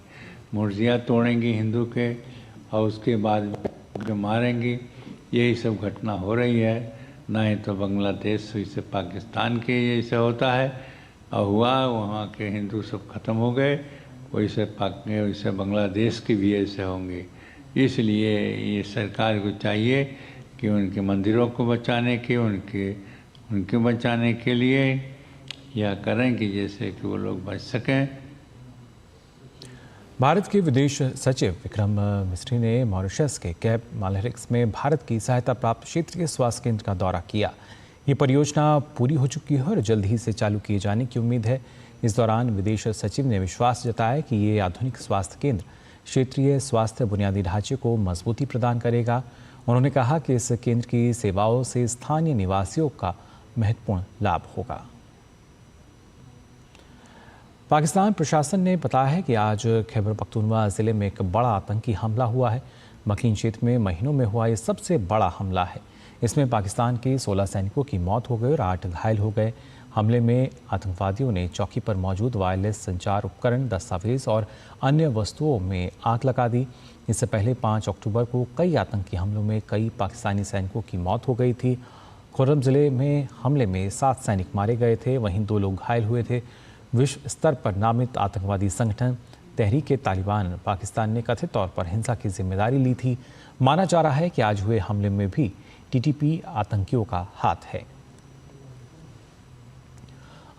मूर्तियाँ तोड़ेंगी हिंदू के और उसके बाद मारेंगी, यही सब घटना हो रही है। ना ही तो बांग्लादेश से पाकिस्तान के जैसे होता है और हुआ वहाँ के हिंदू सब खत्म हो गए, वैसे बांग्लादेश के भी ऐसे होंगे। इसलिए ये सरकार को चाहिए कि उनके मंदिरों को बचाने के उनके बचाने के लिए या करें कि जैसे कि वो लोग बच सकें। भारत के विदेश सचिव विक्रम मिस्री ने मॉरिशस के कैप मालहेरिक्स में भारत की सहायता प्राप्त क्षेत्रीय स्वास्थ्य केंद्र का दौरा किया। ये परियोजना पूरी हो चुकी है और जल्द ही से चालू किए जाने की उम्मीद है। इस दौरान विदेश सचिव ने विश्वास जताया कि ये आधुनिक स्वास्थ्य केंद्र क्षेत्रीय स्वास्थ्य बुनियादी ढांचे को मजबूती प्रदान करेगा। उन्होंने कहा कि इस केंद्र की सेवाओं से स्थानीय निवासियों का महत्वपूर्ण लाभ होगा। पाकिस्तान प्रशासन ने बताया है कि आज खैबर पख्तूनख्वा ज़िले में एक बड़ा आतंकी हमला हुआ है। मकीन क्षेत्र में महीनों में हुआ ये सबसे बड़ा हमला है। इसमें पाकिस्तान के 16 सैनिकों की मौत हो गई और 8 घायल हो गए। हमले में आतंकवादियों ने चौकी पर मौजूद वायरलेस संचार उपकरण, दस्तावेज और अन्य वस्तुओं में आग लगा दी। इससे पहले 5 अक्टूबर को कई आतंकी हमलों में कई पाकिस्तानी सैनिकों की मौत हो गई थी। खुर्रम ज़िले में हमले में 7 सैनिक मारे गए थे, वहीं 2 लोग घायल हुए थे। विश्व स्तर पर नामित आतंकवादी संगठन तहरीक तालिबान पाकिस्तान ने कथित तौर पर हिंसा की जिम्मेदारी ली थी। माना जा रहा है कि आज हुए हमले में भी टीटीपी आतंकियों का हाथ है।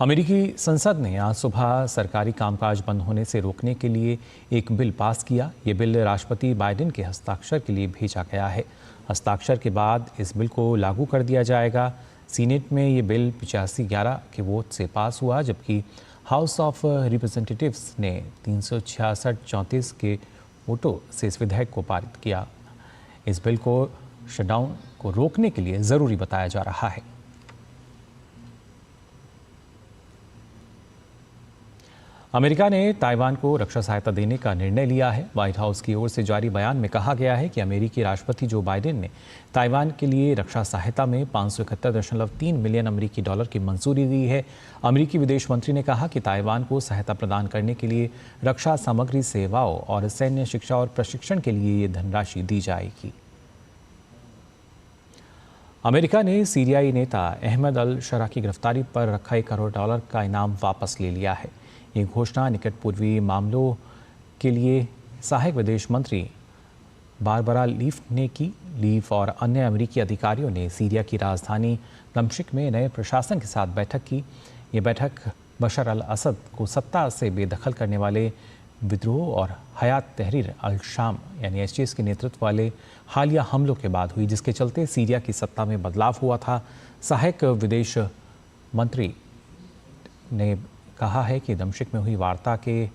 अमेरिकी संसद ने आज सुबह सरकारी कामकाज बंद होने से रोकने के लिए एक बिल पास किया। ये बिल राष्ट्रपति बाइडेन के हस्ताक्षर के लिए भेजा गया है। हस्ताक्षर के बाद इस बिल को लागू कर दिया जाएगा। सीनेट में ये बिल 85-11 के वोट से पास हुआ, जबकि हाउस ऑफ रिप्रेजेंटेटिव्स ने 366-34 के वोटों से इस विधेयक को पारित किया। इस बिल को शटडाउन को रोकने के लिए ज़रूरी बताया जा रहा है। अमेरिका ने ताइवान को रक्षा सहायता देने का निर्णय लिया है। व्हाइट हाउस की ओर से जारी बयान में कहा गया है कि अमेरिकी राष्ट्रपति जो बाइडेन ने ताइवान के लिए रक्षा सहायता में 571.3 मिलियन अमेरिकी डॉलर की मंजूरी दी है। अमेरिकी विदेश मंत्री ने कहा कि ताइवान को सहायता प्रदान करने के लिए रक्षा सामग्री, सेवाओं और सैन्य शिक्षा और प्रशिक्षण के लिए ये धनराशि दी जाएगी। अमेरिका ने सीरियाई नेता अहमद अल शरा की गिरफ्तारी पर रखा $1 करोड़ का इनाम वापस ले लिया है। ये घोषणा निकट पूर्वी मामलों के लिए सहायक विदेश मंत्री बारबरा लीफ और अन्य अमेरिकी अधिकारियों ने सीरिया की राजधानी दमिश्क में नए प्रशासन के साथ बैठक की। ये बैठक बशर अल असद को सत्ता से बेदखल करने वाले विद्रोह और हयात तहरीर अल शाम यानी HTS के नेतृत्व वाले हालिया हमलों के बाद हुई, जिसके चलते सीरिया की सत्ता में बदलाव हुआ था। सहायक विदेश मंत्री ने कहा है कि दमिश्क में हुई वार्ता के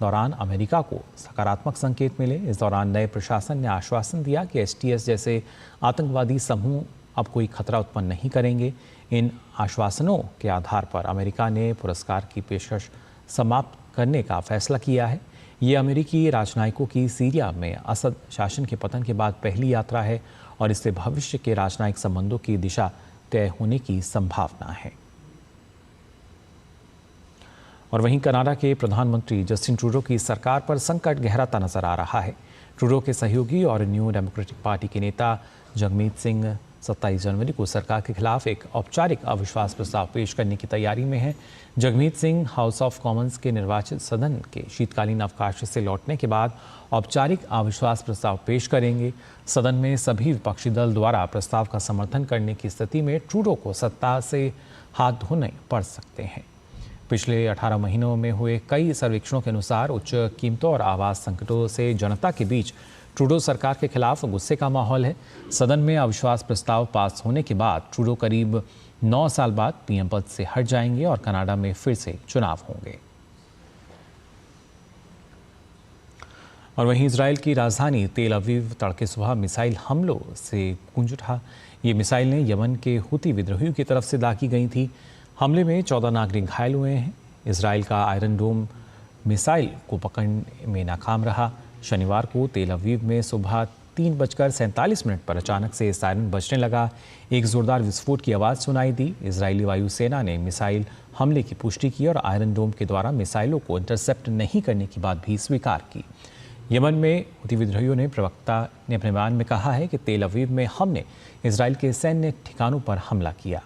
दौरान अमेरिका को सकारात्मक संकेत मिले। इस दौरान नए प्रशासन ने आश्वासन दिया कि HTS जैसे आतंकवादी समूह अब कोई खतरा उत्पन्न नहीं करेंगे। इन आश्वासनों के आधार पर अमेरिका ने पुरस्कार की पेशकश समाप्त करने का फैसला किया है। ये अमेरिकी राजनयिकों की सीरिया में असद शासन के पतन के बाद पहली यात्रा है और इससे भविष्य के राजनयिक संबंधों की दिशा तय होने की संभावना है। और वहीं कनाडा के प्रधानमंत्री जस्टिन ट्रूडो की सरकार पर संकट गहराता नजर आ रहा है। ट्रूडो के सहयोगी और न्यू डेमोक्रेटिक पार्टी के नेता जगमीत सिंह 27 जनवरी को सरकार के खिलाफ एक औपचारिक अविश्वास प्रस्ताव पेश करने की तैयारी में है। Jagmeet Singh house of Commons के निर्वाचित सदन के शीतकालीन अवकाश से लौटने के बाद औपचारिक अविश्वास प्रस्ताव पेश करेंगे। सदन में सभी विपक्षी दल द्वारा प्रस्ताव का समर्थन करने की स्थिति में ट्रूडो को सत्ता से हाथ धोने पड़ सकते हैं। पिछले 18 महीनों में हुए कई सर्वेक्षणों के अनुसार उच्च कीमतों और आवास संकटों से जनता के बीच ट्रूडो सरकार के खिलाफ गुस्से का माहौल है। सदन में अविश्वास प्रस्ताव पास होने के बाद ट्रूडो करीब 9 साल बाद पीएम पद से हट जाएंगे और कनाडा में फिर से चुनाव होंगे। और वहीं इजराइल की राजधानी तेल अवीव तड़के सुबह मिसाइल हमलों से गूंज उठा। ये मिसाइलें यमन के हुती विद्रोहियों की तरफ से दागी गई थी। हमले में 14 नागरिक घायल हुए हैं। इजराइल का आयरन डोम मिसाइल को पकड़ने में नाकाम रहा। शनिवार को तेल अवीव में सुबह 3:47 पर अचानक से सायरन बजने लगा। एक जोरदार विस्फोट की आवाज़ सुनाई दी। इजरायली वायुसेना ने मिसाइल हमले की पुष्टि की और आयरन डोम के द्वारा मिसाइलों को इंटरसेप्ट नहीं करने की बात भी स्वीकार की। यमन में हुती विद्रोहियों ने प्रवक्ता ने अपने बयान में कहा है कि तेल अवीव में हमने इजराइल के सैन्य ठिकानों पर हमला किया।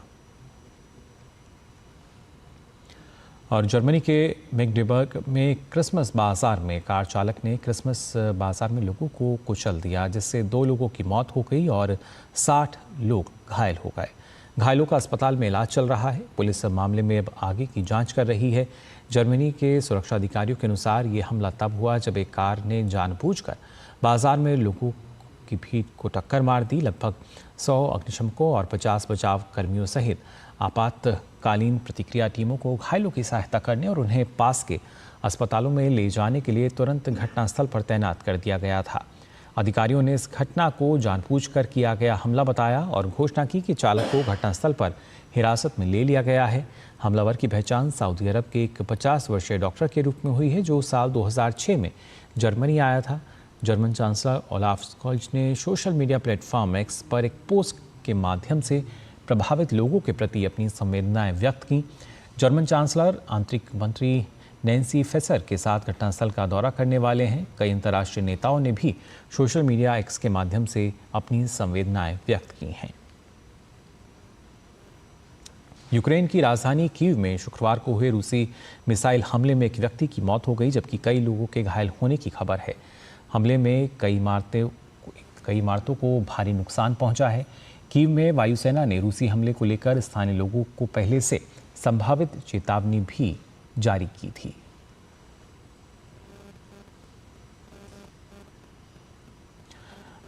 और जर्मनी के मैग्डेबर्ग में क्रिसमस बाजार में कार चालक ने क्रिसमस बाजार में लोगों को कुचल दिया, जिससे 2 लोगों की मौत हो गई और 60 लोग घायल हो गए। घायलों का अस्पताल में इलाज चल रहा है। पुलिस मामले में अब आगे की जांच कर रही है। जर्मनी के सुरक्षा अधिकारियों के अनुसार ये हमला तब हुआ जब एक कार ने जानबूझकर बाजार में लोगों की भीड़ को टक्कर मार दी। लगभग 100 अग्निशमकों और 50 बचाव कर्मियों सहित आपातकालीन प्रतिक्रिया टीमों को घायलों की सहायता करने और उन्हें पास के अस्पतालों में ले जाने के लिए तुरंत घटनास्थल पर तैनात कर दिया गया था। अधिकारियों ने इस घटना को जानबूझकर किया गया हमला बताया और घोषणा की कि चालक को घटनास्थल पर हिरासत में ले लिया गया है। हमलावर की पहचान सऊदी अरब के एक 50 वर्षीय डॉक्टर के रूप में हुई है, जो साल 2006 में जर्मनी आया था। जर्मन चांसलर ओलाफ स्कॉल्ज ने सोशल मीडिया प्लेटफॉर्म एक्स पर एक पोस्ट के माध्यम से प्रभावित लोगों के प्रति अपनी संवेदनाएं व्यक्त की। जर्मन चांसलर आंतरिक मंत्री नैन्सी फेसर के साथ घटनास्थल का दौरा करने वाले हैं। कई अंतर्राष्ट्रीय नेताओं ने भी सोशल मीडिया एक्स के माध्यम से अपनी संवेदनाएं व्यक्त की हैं। यूक्रेन की राजधानी कीव में शुक्रवार को हुए रूसी मिसाइल हमले में एक व्यक्ति की मौत हो गई, जबकि कई लोगों के घायल होने की खबर है। हमले में कई इमारतों को भारी नुकसान पहुंचा है। कीव में वायुसेना ने रूसी हमले को लेकर स्थानीय लोगों को पहले से संभावित चेतावनी भी जारी की थी।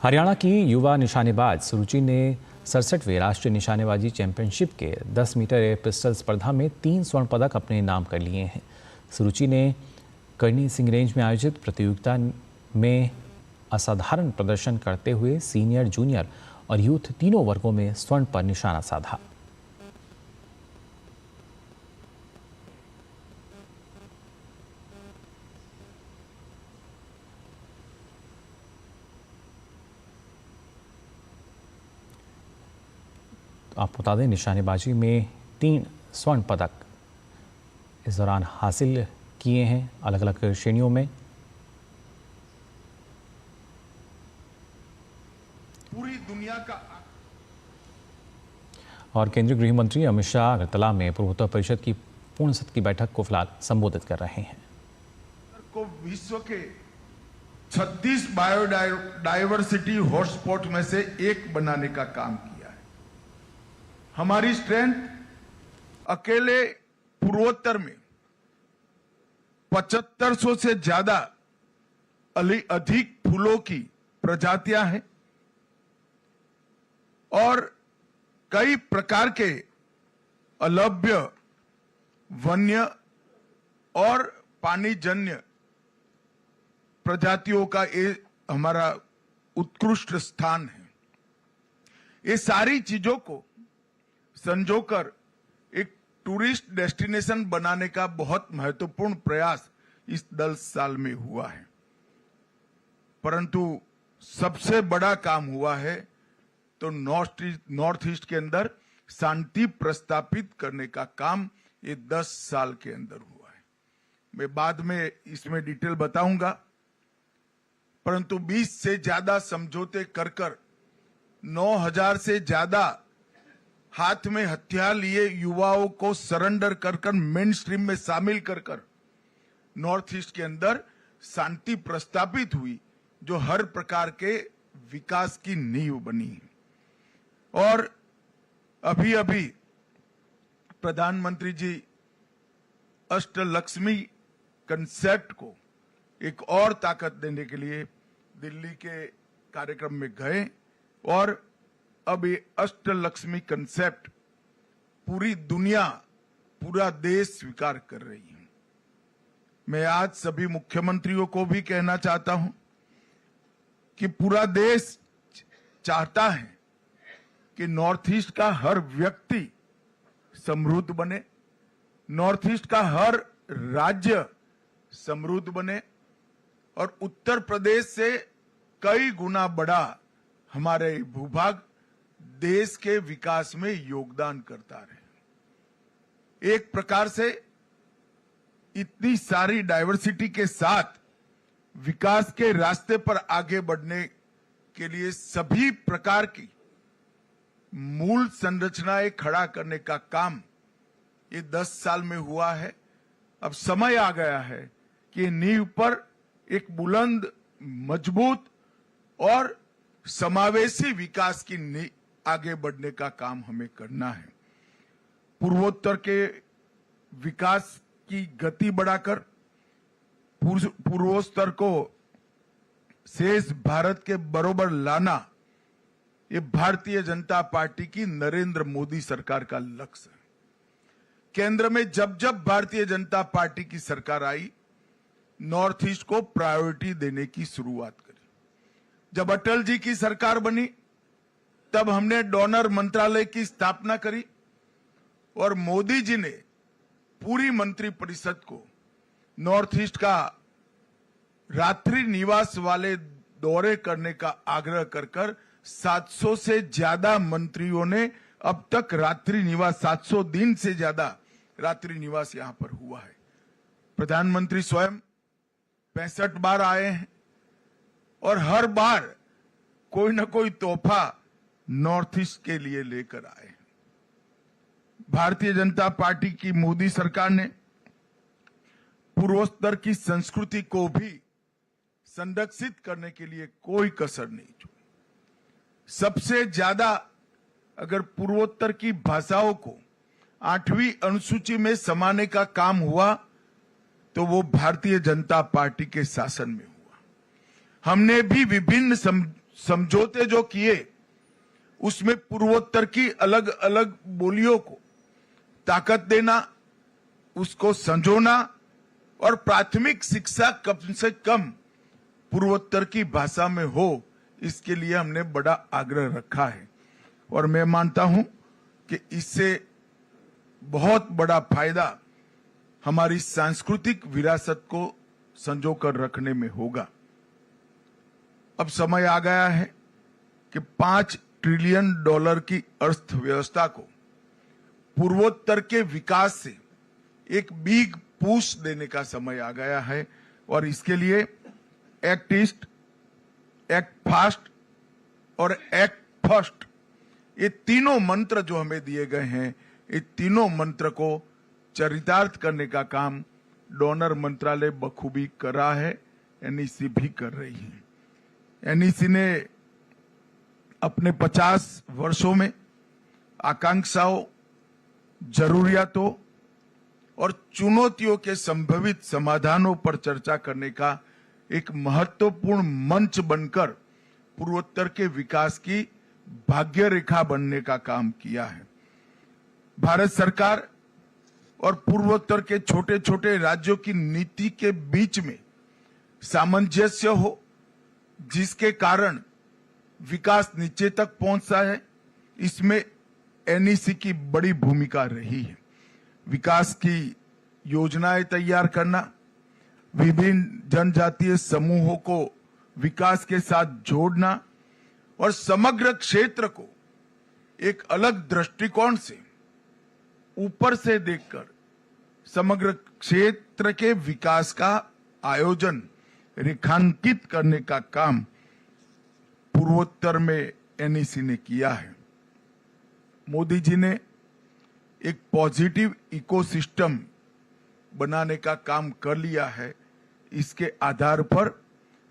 हरियाणा की युवा निशानेबाज सुरुचि ने 67वें राष्ट्रीय निशानेबाजी चैंपियनशिप के 10 मीटर एयर पिस्टल स्पर्धा में 3 स्वर्ण पदक अपने नाम कर लिए हैं। सुरुचि ने करनी सिंह रेंज में आयोजित प्रतियोगिता में असाधारण प्रदर्शन करते हुए सीनियर, जूनियर और यूथ तीनों वर्गों में स्वर्ण पर निशाना साधा। आपको बता दें, निशानेबाजी में 3 स्वर्ण पदक इस दौरान हासिल किए हैं अलग अलग श्रेणियों में। पूरी दुनिया का और केंद्रीय गृह मंत्री अमित शाह अगरतला में पूर्वोत्तर परिषद की पूर्ण सत्र की बैठक को फिलहाल संबोधित कर रहे हैं। को विश्व के 36 बायोडाइवर्सिटी हॉटस्पॉट में से एक बनाने का काम किया है। हमारी स्ट्रेंथ अकेले पूर्वोत्तर में 7500 से ज्यादा अधिक फूलों की प्रजातियां हैं और कई प्रकार के अलभ्य, वन्य और पानीजन्य प्रजातियों का ये हमारा उत्कृष्ट स्थान है। ये सारी चीजों को संजोकर एक टूरिस्ट डेस्टिनेशन बनाने का बहुत महत्वपूर्ण प्रयास इस 10 साल में हुआ है। परंतु सबसे बड़ा काम हुआ है तो नॉर्थ ईस्ट के अंदर शांति प्रस्तापित करने का काम ये 10 साल के अंदर हुआ है। मैं बाद में इसमें डिटेल बताऊंगा, परंतु 20 से ज्यादा समझौते कर 9000 से ज्यादा हाथ में हथियार लिए युवाओं को सरेंडर कर मेन स्ट्रीम में शामिल कर नॉर्थ ईस्ट के अंदर शांति प्रस्तापित हुई, जो हर प्रकार के विकास की नींव बनी है। और अभी अभी प्रधानमंत्री जी अष्टलक्ष्मी कंसेप्ट को एक और ताकत देने के लिए दिल्ली के कार्यक्रम में गए और अब ये अष्टलक्ष्मी कंसेप्ट पूरी दुनिया, पूरा देश स्वीकार कर रही है। मैं आज सभी मुख्यमंत्रियों को भी कहना चाहता हूं कि पूरा देश चाहता है कि नॉर्थ ईस्ट का हर व्यक्ति समृद्ध बने, नॉर्थ ईस्ट का हर राज्य समृद्ध बने और उत्तर प्रदेश से कई गुना बड़ा हमारे भूभाग देश के विकास में योगदान करता रहे। एक प्रकार से इतनी सारी डाइवर्सिटी के साथ विकास के रास्ते पर आगे बढ़ने के लिए सभी प्रकार की मूल संरचनाएं खड़ा करने का काम ये 10 साल में हुआ है। अब समय आ गया है कि नींव पर एक बुलंद, मजबूत और समावेशी विकास की आगे बढ़ने का काम हमें करना है। पूर्वोत्तर के विकास की गति बढ़ाकर पूर्वोत्तर को शेष भारत के बरोबर लाना, ये भारतीय जनता पार्टी की नरेंद्र मोदी सरकार का लक्ष्य है। केंद्र में जब जब भारतीय जनता पार्टी की सरकार आई, नॉर्थ ईस्ट को प्रायोरिटी देने की शुरुआत करी। जब अटल जी की सरकार बनी तब हमने डोनर मंत्रालय की स्थापना करी और मोदी जी ने पूरी मंत्रिपरिषद को नॉर्थ ईस्ट का रात्रि निवास वाले दौरे करने का आग्रह कर 700 से ज्यादा मंत्रियों ने अब तक रात्रि निवास, 700 दिन से ज्यादा रात्रि निवास यहां पर हुआ है। प्रधानमंत्री स्वयं 65 बार आए हैं और हर बार कोई न कोई तोहफा नॉर्थ ईस्ट के लिए लेकर आए हैं। भारतीय जनता पार्टी की मोदी सरकार ने पूर्वोत्तर की संस्कृति को भी संरक्षित करने के लिए कोई कसर नहीं छोड़ी। सबसे ज्यादा अगर पूर्वोत्तर की भाषाओं को 8वीं अनुसूची में समाने का काम हुआ तो वो भारतीय जनता पार्टी के शासन में हुआ। हमने भी विभिन्न समझौते जो किए उसमें पूर्वोत्तर की अलग अलग बोलियों को ताकत देना, उसको संजोना और प्राथमिक शिक्षा कम से कम पूर्वोत्तर की भाषा में हो, इसके लिए हमने बड़ा आग्रह रखा है। और मैं मानता हूं कि इससे बहुत बड़ा फायदा हमारी सांस्कृतिक विरासत को संजोकर रखने में होगा। अब समय आ गया है कि $5 ट्रिलियन की अर्थव्यवस्था को पूर्वोत्तर के विकास से एक बिग पुश देने का समय आ गया है और इसके लिए एक्ट ईस्ट, एक्ट फास्ट और एक्ट फर्स्ट, ये तीनों मंत्र जो हमें दिए गए हैं, ये तीनों मंत्र को चरितार्थ करने का काम डोनर मंत्रालय बखूबी कर रहा है। एनईसी भी कर रही है। एनईसी ने अपने 50 वर्षों में आकांक्षाओं, जरूरियातों और चुनौतियों के संभावित समाधानों पर चर्चा करने का एक महत्वपूर्ण मंच बनकर पूर्वोत्तर के विकास की भाग्य रेखा बनने का काम किया है। भारत सरकार और पूर्वोत्तर के छोटे छोटे राज्यों की नीति के बीच में सामंजस्य हो, जिसके कारण विकास नीचे तक पहुंचा है, इसमें एनईसी की बड़ी भूमिका रही है। विकास की योजनाएं तैयार करना, विभिन्न जनजातीय समूहों को विकास के साथ जोड़ना और समग्र क्षेत्र को एक अलग दृष्टिकोण से ऊपर से देखकर समग्र क्षेत्र के विकास का आयोजन रेखांकित करने का काम पूर्वोत्तर में एनईसी ने किया है। मोदी जी ने एक पॉजिटिव इकोसिस्टम बनाने का काम कर लिया है। इसके आधार पर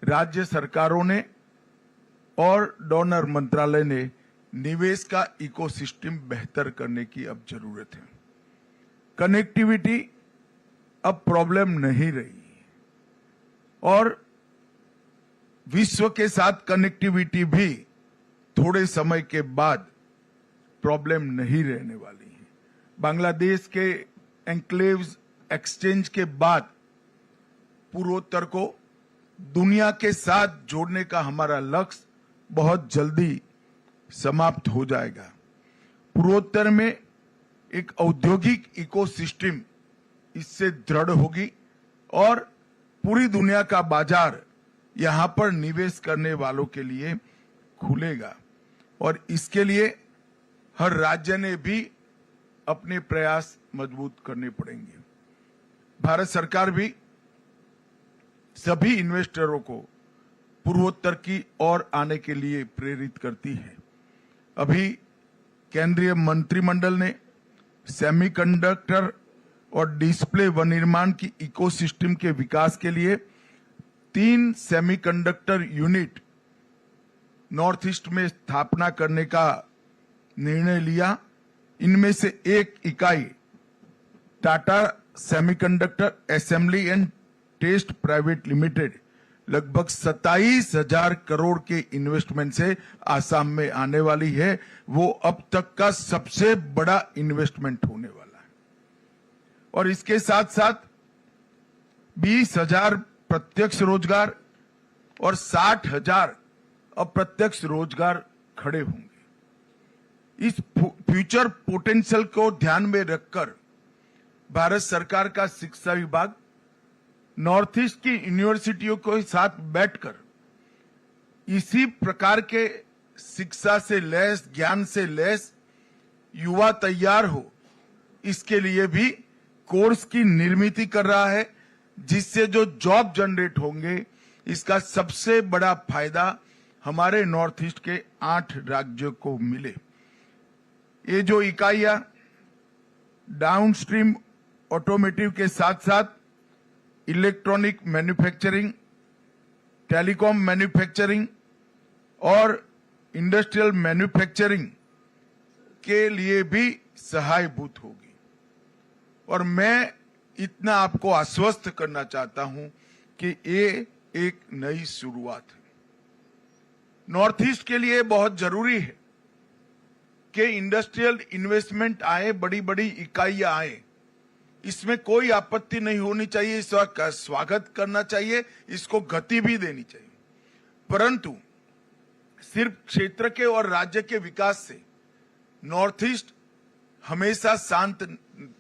राज्य सरकारों ने और डोनर मंत्रालय ने निवेश का इकोसिस्टम बेहतर करने की अब जरूरत है। कनेक्टिविटी अब प्रॉब्लम नहीं रही और विश्व के साथ कनेक्टिविटी भी थोड़े समय के बाद प्रॉब्लम नहीं रहने वाली है। बांग्लादेश के एन्क्लेव्स एक्सचेंज के बाद पूर्वोत्तर को दुनिया के साथ जोड़ने का हमारा लक्ष्य बहुत जल्दी समाप्त हो जाएगा। पूर्वोत्तर में एक औद्योगिक इकोसिस्टम इससे दृढ़ होगी और पूरी दुनिया का बाजार यहां पर निवेश करने वालों के लिए खुलेगा और इसके लिए हर राज्य ने भी अपने प्रयास मजबूत करने पड़ेंगे। भारत सरकार भी सभी इन्वेस्टरों को पूर्वोत्तर की ओर आने के लिए प्रेरित करती है। अभी केंद्रीय मंत्रिमंडल ने सेमीकंडक्टर और डिस्प्ले विनिर्माण की इकोसिस्टम के विकास के लिए 3 सेमीकंडक्टर यूनिट नॉर्थ ईस्ट में स्थापना करने का निर्णय लिया। इनमें से एक इकाई Tata semiconductor assembly and test private limited लगभग 27,000 करोड़ के इन्वेस्टमेंट से आसाम में आने वाली है। वो अब तक का सबसे बड़ा इन्वेस्टमेंट होने वाला है और इसके साथ साथ 20,000 प्रत्यक्ष रोजगार और 60,000 अप्रत्यक्ष रोजगार खड़े होंगे। इस फ्यूचर पोटेंशियल को ध्यान में रखकर भारत सरकार का शिक्षा विभाग नॉर्थ ईस्ट की यूनिवर्सिटियों के साथ बैठकर इसी प्रकार के शिक्षा से लैस, ज्ञान से लैस युवा तैयार हो, इसके लिए भी कोर्स की निर्मित कर रहा है, जिससे जो जॉब जनरेट होंगे इसका सबसे बड़ा फायदा हमारे नॉर्थ ईस्ट के 8 राज्यों को मिले। ये जो इकाइयां डाउनस्ट्रीम ऑटोमेटिव के साथ साथ इलेक्ट्रॉनिक मैन्युफैक्चरिंग, टेलीकॉम मैन्युफैक्चरिंग और इंडस्ट्रियल मैन्युफैक्चरिंग के लिए भी सहायभूत होगी और मैं इतना आपको आश्वस्त करना चाहता हूं कि ये एक नई शुरुआत है। नॉर्थ ईस्ट के लिए बहुत जरूरी है कि इंडस्ट्रियल इन्वेस्टमेंट आए, बड़ी बड़ी इकाइयां आए, इसमें कोई आपत्ति नहीं होनी चाहिए, इसका स्वागत करना चाहिए, इसको गति भी देनी चाहिए। परंतु सिर्फ क्षेत्र के और राज्य के विकास से नॉर्थ ईस्ट हमेशा शांत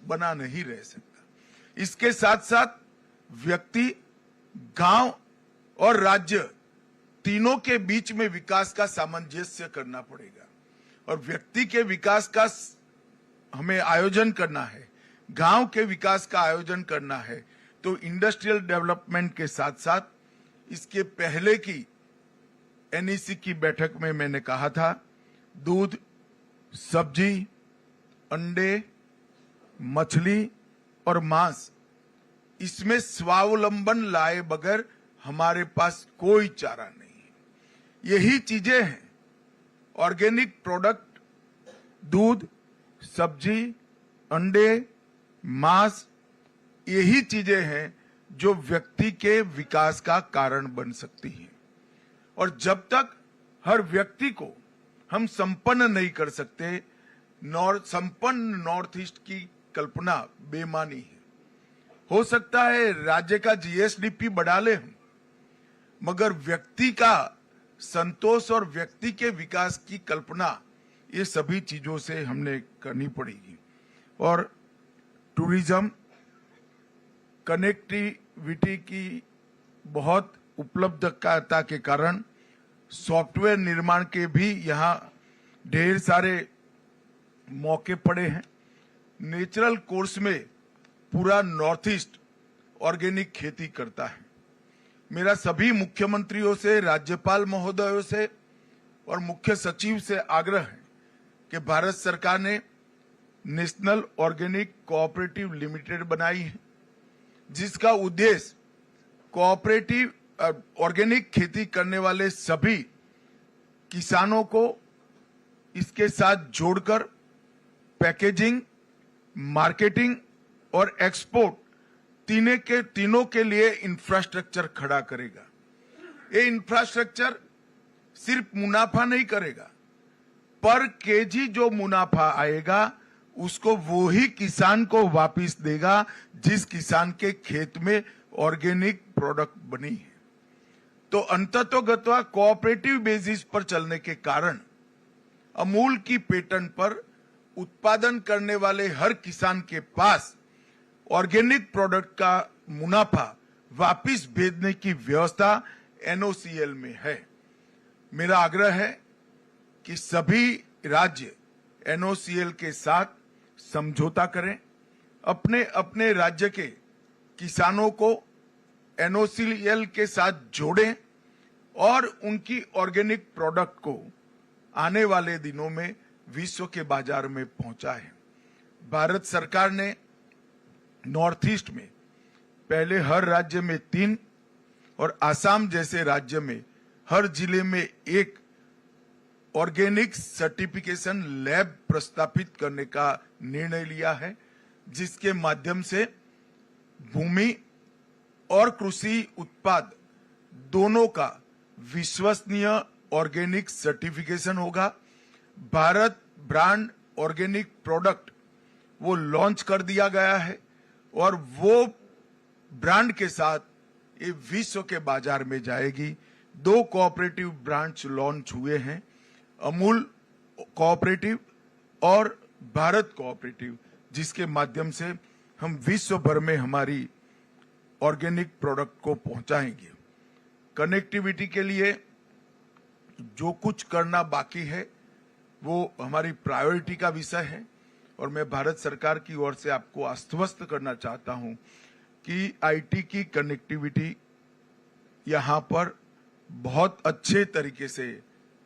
बना नहीं रह सकता। इसके साथ साथ व्यक्ति, गांव और राज्य तीनों के बीच में विकास का सामंजस्य करना पड़ेगा और व्यक्ति के विकास का हमें आयोजन करना है, गांव के विकास का आयोजन करना है, तो इंडस्ट्रियल डेवलपमेंट के साथ साथ इसके पहले की एनईसी की बैठक में मैंने कहा था, दूध, सब्जी, अंडे, मछली और मांस, इसमें स्वावलंबन लाए बगैर हमारे पास कोई चारा नहीं है। यही चीजें हैं ऑर्गेनिक प्रोडक्ट, दूध, सब्जी, अंडे, मांस, यही चीजें हैं जो व्यक्ति के विकास का कारण बन सकती हैं। और जब तक हर व्यक्ति को हम संपन्न नहीं कर सकते, संपन्न नॉर्थ ईस्ट की कल्पना बेमानी है। हो सकता है राज्य का जीएसडीपी बढ़ा ले हम, मगर व्यक्ति का संतोष और व्यक्ति के विकास की कल्पना, ये सभी चीजों से हमने करनी पड़ेगी। और टूरिज्म, कनेक्टिविटी की बहुत उपलब्धता के कारण सॉफ्टवेयर निर्माण के भी यहाँ ढेर सारे मौके पड़े हैं। नेचुरल कोर्स में पूरा नॉर्थ ईस्ट ऑर्गेनिक खेती करता है। मेरा सभी मुख्यमंत्रियों से, राज्यपाल महोदयों से और मुख्य सचिव से आग्रह है कि भारत सरकार ने नेशनल ऑर्गेनिक कोऑपरेटिव लिमिटेड बनाई है, जिसका उद्देश्य कोऑपरेटिव ऑर्गेनिक खेती करने वाले सभी किसानों को इसके साथ जोड़कर पैकेजिंग, मार्केटिंग और एक्सपोर्ट तीनों के लिए इंफ्रास्ट्रक्चर खड़ा करेगा। ये इंफ्रास्ट्रक्चर सिर्फ मुनाफा नहीं करेगा, पर केजी जो मुनाफा आएगा उसको वो ही किसान को वापस देगा जिस किसान के खेत में ऑर्गेनिक प्रोडक्ट बनी है। तो अंततोगत्वा कोऑपरेटिव बेसिस पर चलने के कारण अमूल की पेटेंट पर उत्पादन करने वाले हर किसान के पास ऑर्गेनिक प्रोडक्ट का मुनाफा वापस भेजने की व्यवस्था एनओसीएल में है। मेरा आग्रह है कि सभी राज्य एनओसीएल के साथ समझौता करें, अपने अपने राज्य के किसानों को एनओसीएल के साथ जोड़ें और उनकी ऑर्गेनिक प्रोडक्ट को आने वाले दिनों में विश्व के बाजार में पहुंचाएं। भारत सरकार ने नॉर्थ ईस्ट में पहले हर राज्य में 3 और आसाम जैसे राज्य में हर जिले में 1 ऑर्गेनिक सर्टिफिकेशन लैब प्रस्तापित करने का निर्णय लिया है, जिसके माध्यम से भूमि और कृषि उत्पाद दोनों का विश्वसनीय ऑर्गेनिक सर्टिफिकेशन होगा। भारत ब्रांड ऑर्गेनिक प्रोडक्ट वो लॉन्च कर दिया गया है और वो ब्रांड के साथ ये विश्व के बाजार में जाएगी। 2 कोऑपरेटिव ब्रांड्स लॉन्च हुए हैं, अमूल कोऑपरेटिव और भारत कोऑपरेटिव, जिसके माध्यम से हम विश्व भर में हमारी ऑर्गेनिक प्रोडक्ट को पहुंचाएंगे। कनेक्टिविटी के लिए जो कुछ करना बाकी है वो हमारी प्रायोरिटी का विषय है और मैं भारत सरकार की ओर से आपको आश्वस्त करना चाहता हूं कि आईटी की कनेक्टिविटी यहां पर बहुत अच्छे तरीके से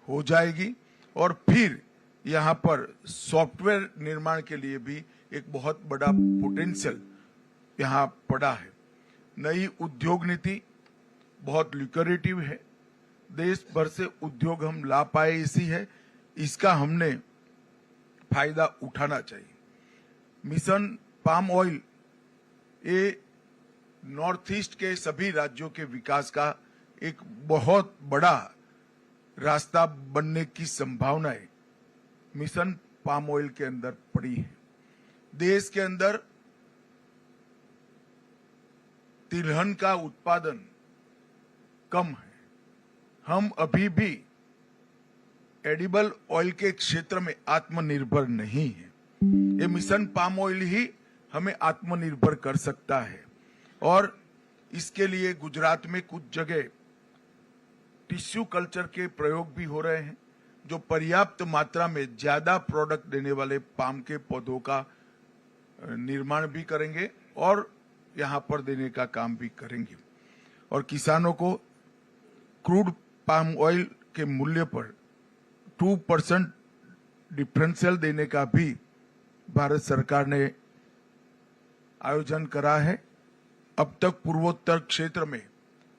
हो जाएगी और फिर यहां पर सॉफ्टवेयर निर्माण के लिए भी एक बहुत बड़ा पोटेंशियल यहां पड़ा है। नई उद्योग नीति बहुत लुक्रेटिव है, देश भर से उद्योग हम ला पाए इसी है, इसका हमने फायदा उठाना चाहिए। मिशन पाम ऑयल ये नॉर्थ ईस्ट के सभी राज्यों के विकास का एक बहुत बड़ा रास्ता बनने की संभावनाएं मिशन पाम ऑयल के अंदर पड़ी है। देश के अंदर तिलहन का उत्पादन कम है, हम अभी भी एडिबल ऑयल के क्षेत्र में आत्मनिर्भर नहीं है। ये मिशन पाम ऑयल ही हमें आत्मनिर्भर कर सकता है और इसके लिए गुजरात में कुछ जगह टिश्यू कल्चर के प्रयोग भी हो रहे हैं जो पर्याप्त मात्रा में ज्यादा प्रोडक्ट देने वाले पाम के पौधों का निर्माण भी करेंगे और यहां पर देने का काम भी करेंगे और किसानों को क्रूड पाम ऑयल के मूल्य पर 2% डिफरेंशियल देने का भी भारत सरकार ने आयोजन करा है। अब तक पूर्वोत्तर क्षेत्र में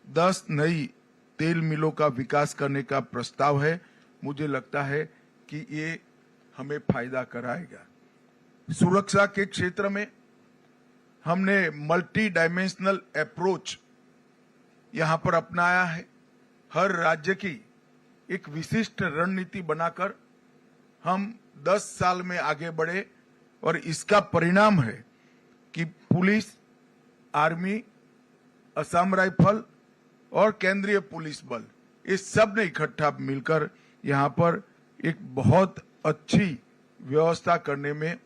10 नई तेल मिलों का विकास करने का प्रस्ताव है। मुझे लगता है कि ये हमें फायदा कराएगा। सुरक्षा के क्षेत्र में हमने मल्टी डायमेंशनल अप्रोच यहां पर अपनाया है। हर राज्य की एक विशिष्ट रणनीति बनाकर हम 10 साल में आगे बढ़े और इसका परिणाम है कि पुलिस, आर्मी, असम राइफल और केंद्रीय पुलिस बल, इस सब ने इकट्ठा मिलकर यहां पर एक बहुत अच्छी व्यवस्था करने में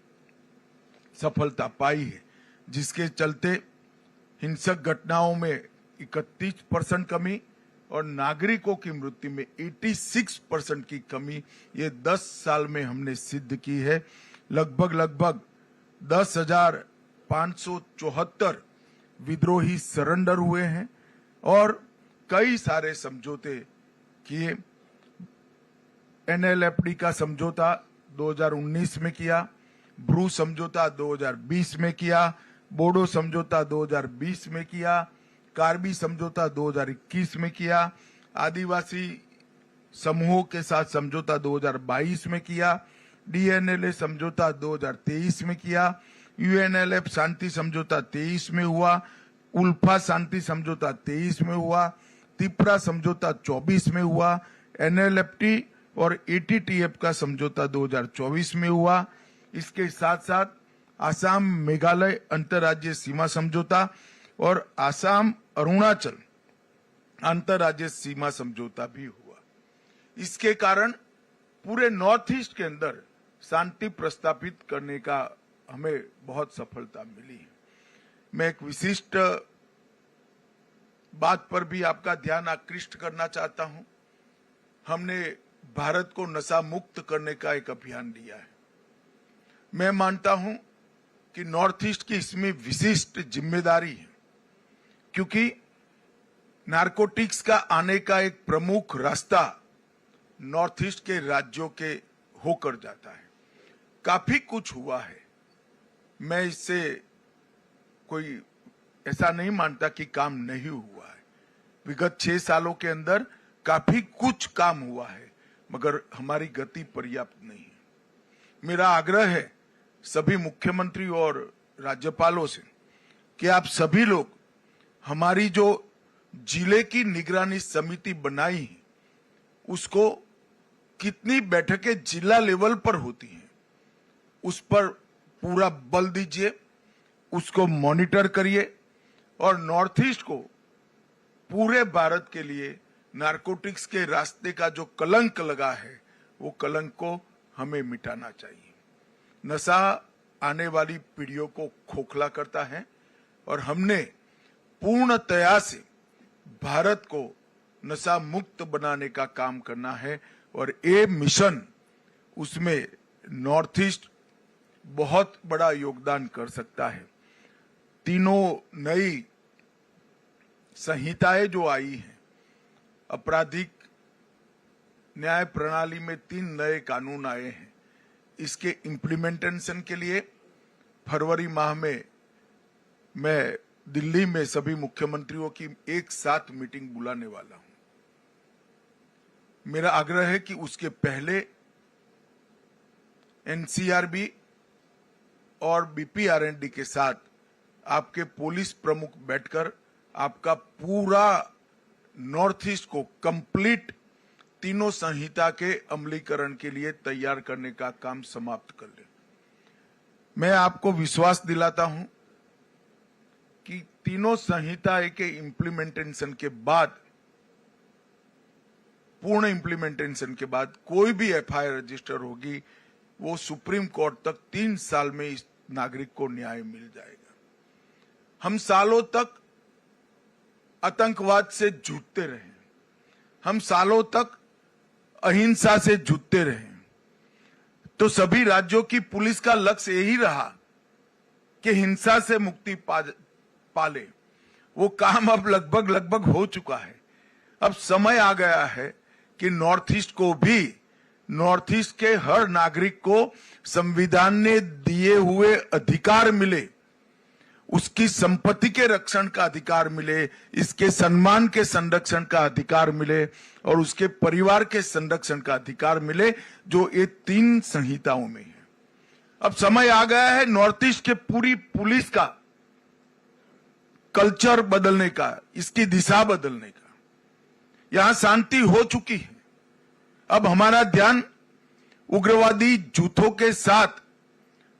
सफलता पाई है, जिसके चलते हिंसक घटनाओं में 31% कमी और नागरिकों की मृत्यु में 86% की कमी ये 10 साल में हमने सिद्ध की है। लगभग 10,574 विद्रोही सरेंडर हुए हैं और कई सारे समझौते किए। NLFD का समझौता 2019 में किया, ब्रू समझौता 2020 में किया, बोडो समझौता 2020 में किया, कार्बी समझौता 2021 में किया, आदिवासी समूहों के साथ समझौता 2022 में किया, DNLA समझौता 2023 में किया, UNLF शांति समझौता 23 में हुआ, उल्फा शांति समझौता 23 में हुआ, त्रिपुरा समझौता 24 में हुआ, NLFT और ATTF का समझौता 2024 में हुआ। इसके साथ साथ आसाम मेघालय अंतर्राज्यीय सीमा समझौता और आसाम अरुणाचल अंतर्राज्यीय सीमा समझौता भी हुआ। इसके कारण पूरे नॉर्थ ईस्ट के अंदर शांति प्रस्थापित करने का हमें बहुत सफलता मिली है। मैं एक विशिष्ट बात पर भी आपका ध्यान आकृष्ट करना चाहता हूं। हमने भारत को नशा मुक्त करने का एक अभियान लिया है। मैं मानता हूं कि नॉर्थ ईस्ट की इसमें विशिष्ट जिम्मेदारी है, क्योंकि नारकोटिक्स का आने का एक प्रमुख रास्ता नॉर्थ ईस्ट के राज्यों के होकर जाता है। काफी कुछ हुआ है, मैं इससे कोई ऐसा नहीं मानता कि काम नहीं हुआ है। विगत 6 सालों के अंदर काफी कुछ काम हुआ है, मगर हमारी गति पर्याप्त नहीं है। मेरा आग्रह है सभी मुख्यमंत्री और राज्यपालों से कि आप सभी लोग हमारी जो जिले की निगरानी समिति बनाई है, उसको कितनी बैठकें जिला लेवल पर होती हैं, उस पर पूरा बल दीजिए, उसको मॉनिटर करिए और नॉर्थ ईस्ट को पूरे भारत के लिए नारकोटिक्स के रास्ते का जो कलंक लगा है, वो कलंक को हमें मिटाना चाहिए। नशा आने वाली पीढ़ियों को खोखला करता है और हमने पूर्णतया से भारत को नशा मुक्त बनाने का काम करना है और ये मिशन, उसमें नॉर्थ ईस्ट बहुत बड़ा योगदान कर सकता है। तीनों नई संहिताएं जो आई हैं, आपराधिक न्याय प्रणाली में 3 नए कानून आए हैं। इसके इम्प्लीमेंटेशन के लिए फरवरी माह में मैं दिल्ली में सभी मुख्यमंत्रियों की एक साथ मीटिंग बुलाने वाला हूं। मेरा आग्रह है कि उसके पहले NCRB और BPRND के साथ आपके पुलिस प्रमुख बैठकर आपका पूरा नॉर्थ ईस्ट को कंप्लीट तीनों संहिता के अमलीकरण के लिए तैयार करने का काम समाप्त कर ले। मैं आपको विश्वास दिलाता हूं कि तीनों संहिता के इम्प्लीमेंटेशन के बाद, पूर्ण इम्प्लीमेंटेशन के बाद कोई भी FIR रजिस्टर होगी, वो सुप्रीम कोर्ट तक 3 साल में इस नागरिक को न्याय मिल जाएगा। हम सालों तक आतंकवाद से जूझते रहे, हम सालों तक अहिंसा से जूझते रहे, तो सभी राज्यों की पुलिस का लक्ष्य यही रहा कि हिंसा से मुक्ति पाले। वो काम अब लगभग हो चुका है। अब समय आ गया है कि नॉर्थ ईस्ट को भी, नॉर्थ ईस्ट के हर नागरिक को संविधान ने दिए हुए अधिकार मिले, उसकी संपत्ति के रक्षण का अधिकार मिले, इसके सम्मान के संरक्षण का अधिकार मिले और उसके परिवार के संरक्षण का अधिकार मिले, जो ये 3 संहिताओं में है। अब समय आ गया है नॉर्थ ईस्ट के पूरी पुलिस का कल्चर बदलने का, इसकी दिशा बदलने का। यहां शांति हो चुकी है, अब हमारा ध्यान उग्रवादी जूथों के साथ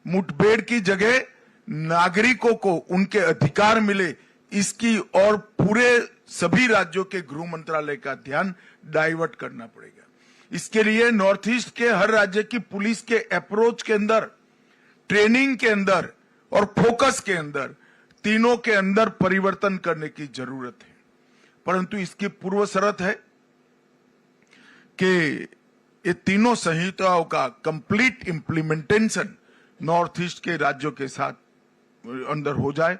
मुठभेड़ की जगह नागरिकों को उनके अधिकार मिले, इसकी और पूरे सभी राज्यों के गृह मंत्रालय का ध्यान डाइवर्ट करना पड़ेगा। इसके लिए नॉर्थ ईस्ट के हर राज्य की पुलिस के अप्रोच के अंदर, ट्रेनिंग के अंदर और फोकस के अंदर, तीनों के अंदर परिवर्तन करने की जरूरत है। परंतु इसकी पूर्व शर्त है कि ये तीनों संहिताओं का कंप्लीट इंप्लीमेंटेशन नॉर्थ ईस्ट के राज्यों के साथ अंदर हो जाए।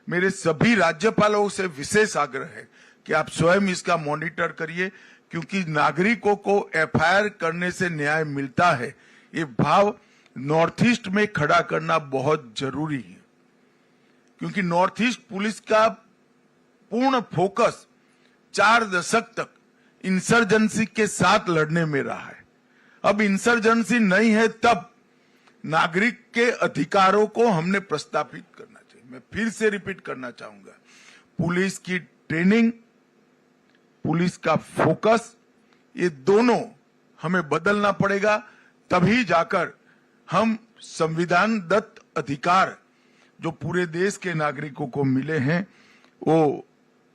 मेरे सभी राज्यपालों से विशेष आग्रह है कि आप स्वयं इसका मॉनिटर करिए, क्योंकि नागरिकों को एफआईआर करने से न्याय मिलता है, ये भाव नॉर्थ ईस्ट में खड़ा करना बहुत जरूरी है। क्योंकि नॉर्थ ईस्ट पुलिस का पूर्ण फोकस 4 दशक तक इंसर्जेंसी के साथ लड़ने में रहा है। अब इंसर्जेंसी नहीं है, तब नागरिक के अधिकारों को हमने प्रस्तावित करना चाहिए। मैं फिर से रिपीट करना चाहूंगा, पुलिस की ट्रेनिंग, पुलिस का फोकस, ये दोनों हमें बदलना पड़ेगा, तभी जाकर हम संविधान दत्त अधिकार जो पूरे देश के नागरिकों को मिले हैं वो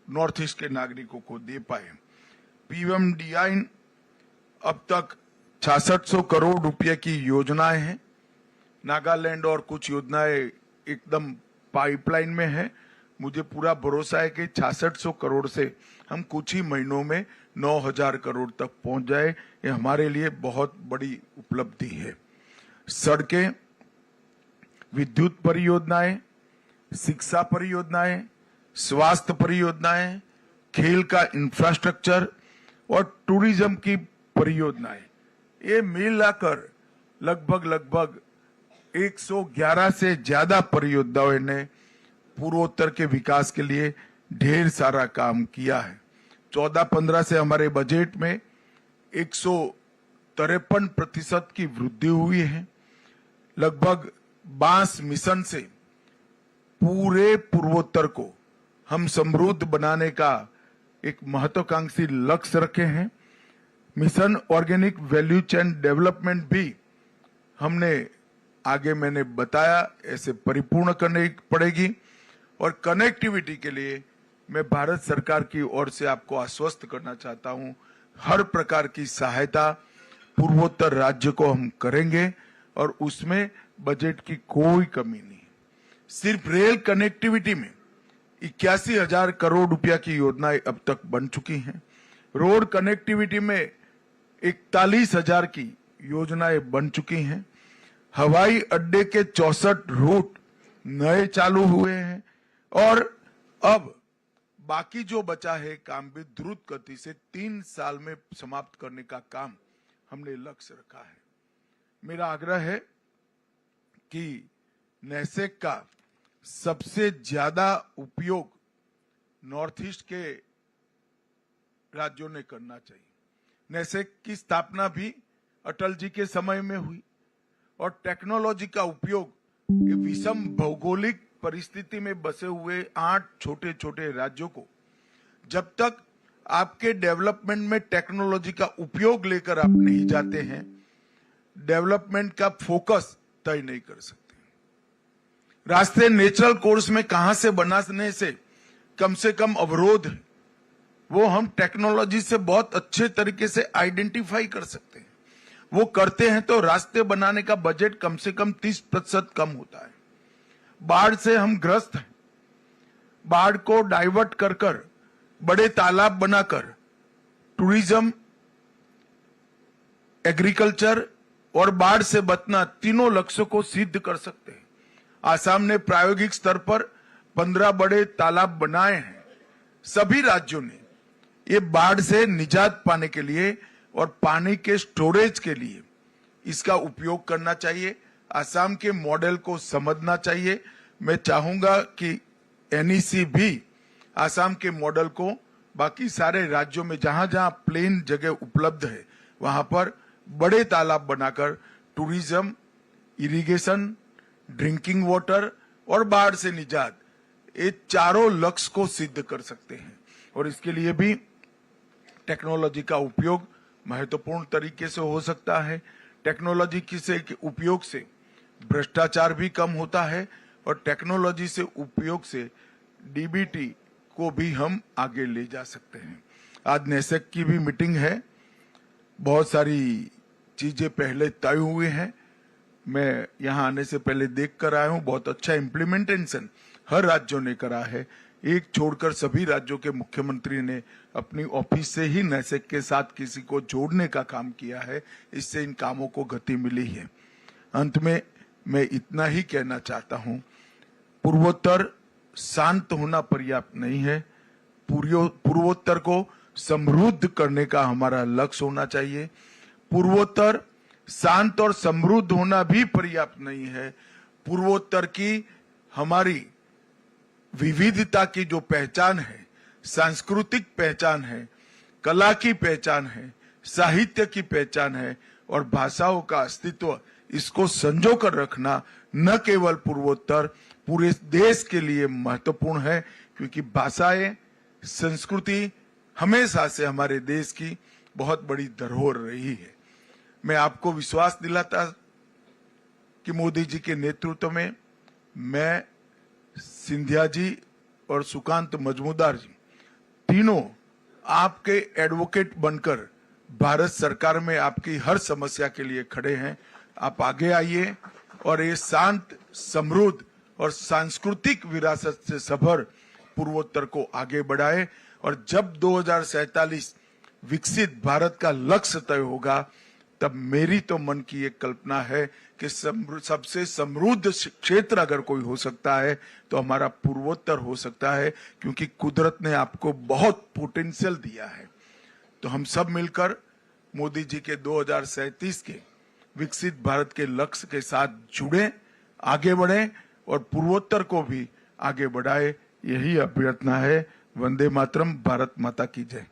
नॉर्थ ईस्ट के नागरिकों को दे पाए। पीएमडीआई अब तक 6600 करोड़ रुपए की योजनाएं हैं। नागालैंड और कुछ योजनाएं एकदम पाइपलाइन में है। मुझे पूरा भरोसा है कि 6600 करोड़ से हम कुछ ही महीनों में 9000 करोड़ तक पहुंच जाए। ये हमारे लिए बहुत बड़ी उपलब्धि है। सड़कें, विद्युत परियोजनाएं, शिक्षा परियोजनाएं, स्वास्थ्य परियोजनाएं, खेल का इंफ्रास्ट्रक्चर और टूरिज्म की परियोजनाएं, ये मिलाकर लगभग 111 से ज्यादा परियोजनाओं ने पूर्वोत्तर के विकास के लिए ढेर सारा काम किया है। 14-15 से हमारे बजट में 153% की वृद्धि हुई है। लगभग 22 मिशन से पूरे पूर्वोत्तर को हम समृद्ध बनाने का एक महत्वाकांक्षी लक्ष्य रखे हैं। Mission organic value chain development भी हमने आगे मैंने बताया ऐसे परिपूर्ण करनी पड़ेगी। और कनेक्टिविटी के लिए मैं भारत सरकार की ओर से आपको आश्वस्त करना चाहता हूं, हर प्रकार की सहायता पूर्वोत्तर राज्य को हम करेंगे और उसमें बजट की कोई कमी नहीं। सिर्फ रेल कनेक्टिविटी में 81,000 करोड़ रुपया की योजनाएं अब तक बन चुकी हैं। रोड कनेक्टिविटी में 41,000 की योजनाएं बन चुकी हैं। हवाई अड्डे के 64 रूट नए चालू हुए हैं और अब बाकी जो बचा है काम भी द्रुत गति से 3 साल में समाप्त करने का काम हमने लक्ष्य रखा है। मेरा आग्रह है कि नेसेक का सबसे ज्यादा उपयोग नॉर्थ ईस्ट के राज्यों ने करना चाहिए। नेसेक की स्थापना भी अटल जी के समय में हुई और टेक्नोलॉजी का उपयोग ये विषम भौगोलिक परिस्थिति में बसे हुए 8 छोटे छोटे राज्यों को, जब तक आपके डेवलपमेंट में टेक्नोलॉजी का उपयोग लेकर आप नहीं जाते हैं, डेवलपमेंट का फोकस तय नहीं कर सकते। रास्ते नेचुरल कोर्स में कहां से बनाने से कम अवरोध है, वो हम टेक्नोलॉजी से बहुत अच्छे तरीके से आइडेंटिफाई कर सकते हैं। वो करते हैं तो रास्ते बनाने का बजट कम से कम 30% कम होता है। बाढ़ से हम ग्रस्त हैं, बाढ़ को डाइवर्ट कर बड़े तालाब बनाकर टूरिज्म, एग्रीकल्चर और बाढ़ से बचना तीनों लक्ष्यों को सिद्ध कर सकते हैं। आसाम ने प्रायोगिक स्तर पर 15 बड़े तालाब बनाए हैं। सभी राज्यों ने ये बाढ़ से निजात पाने के लिए और पानी के स्टोरेज के लिए इसका उपयोग करना चाहिए। आसाम के मॉडल को समझना चाहिए। मैं चाहूंगा कि NEC भी आसाम के मॉडल को बाकी सारे राज्यों में जहां जहां प्लेन जगह उपलब्ध है वहां पर बड़े तालाब बनाकर टूरिज्म, इरिगेशन, ड्रिंकिंग वाटर और बाढ़ से निजात, ये चारों लक्ष्य को सिद्ध कर सकते हैं। और इसके लिए भी टेक्नोलॉजी का उपयोग महत्वपूर्ण तरीके से हो सकता है। टेक्नोलॉजी के उपयोग से भ्रष्टाचार भी कम होता है और टेक्नोलॉजी से उपयोग से DBT को भी हम आगे ले जा सकते हैं। आज नेसेक की भी मीटिंग है, बहुत सारी चीजें पहले तय हुए हैं। मैं यहाँ आने से पहले देख कर आया हूँ, बहुत अच्छा इम्प्लीमेंटेशन हर राज्यों ने करा है। एक छोड़कर सभी राज्यों के मुख्यमंत्री ने अपनी ऑफिस से ही नेसेक के साथ किसी को जोड़ने का काम किया है, इससे इन कामों को गति मिली है। अंत में मैं इतना ही कहना चाहता हूँ, पूर्वोत्तर शांत होना पर्याप्त नहीं है, पूर्वोत्तर को समृद्ध करने का हमारा लक्ष्य होना चाहिए। पूर्वोत्तर शांत और समृद्ध होना भी पर्याप्त नहीं है, पूर्वोत्तर की हमारी विविधता की जो पहचान है, सांस्कृतिक पहचान है, कला की पहचान है, साहित्य की पहचान है और भाषाओं का अस्तित्व, इसको संजो कर रखना न केवल पूर्वोत्तर, पूरे देश के लिए महत्वपूर्ण है, क्योंकि भाषाएं, संस्कृति हमेशा से हमारे देश की बहुत बड़ी धरोहर रही है। मैं आपको विश्वास दिलाता कि मोदी जी के नेतृत्व में मैं, सिंधिया जी और सुकांत मजूमदार जी तीनों आपके एडवोकेट बनकर भारत सरकार में आपकी हर समस्या के लिए खड़े हैं। आप आगे आइए और ये शांत, समृद्ध और सांस्कृतिक विरासत से सभर पूर्वोत्तर को आगे बढ़ाए। और जब 2047 विकसित भारत का लक्ष्य तय होगा, तब मेरी तो मन की एक कल्पना है कि सबसे समृद्ध क्षेत्र अगर कोई हो सकता है तो हमारा पूर्वोत्तर हो सकता है, क्योंकि कुदरत ने आपको बहुत पोटेंशियल दिया है। तो हम सब मिलकर मोदी जी के 2037 के विकसित भारत के लक्ष्य के साथ जुड़े, आगे बढ़े और पूर्वोत्तर को भी आगे बढ़ाए, यही अभ्यर्थना है। वंदे मातरम, भारत माता की जय।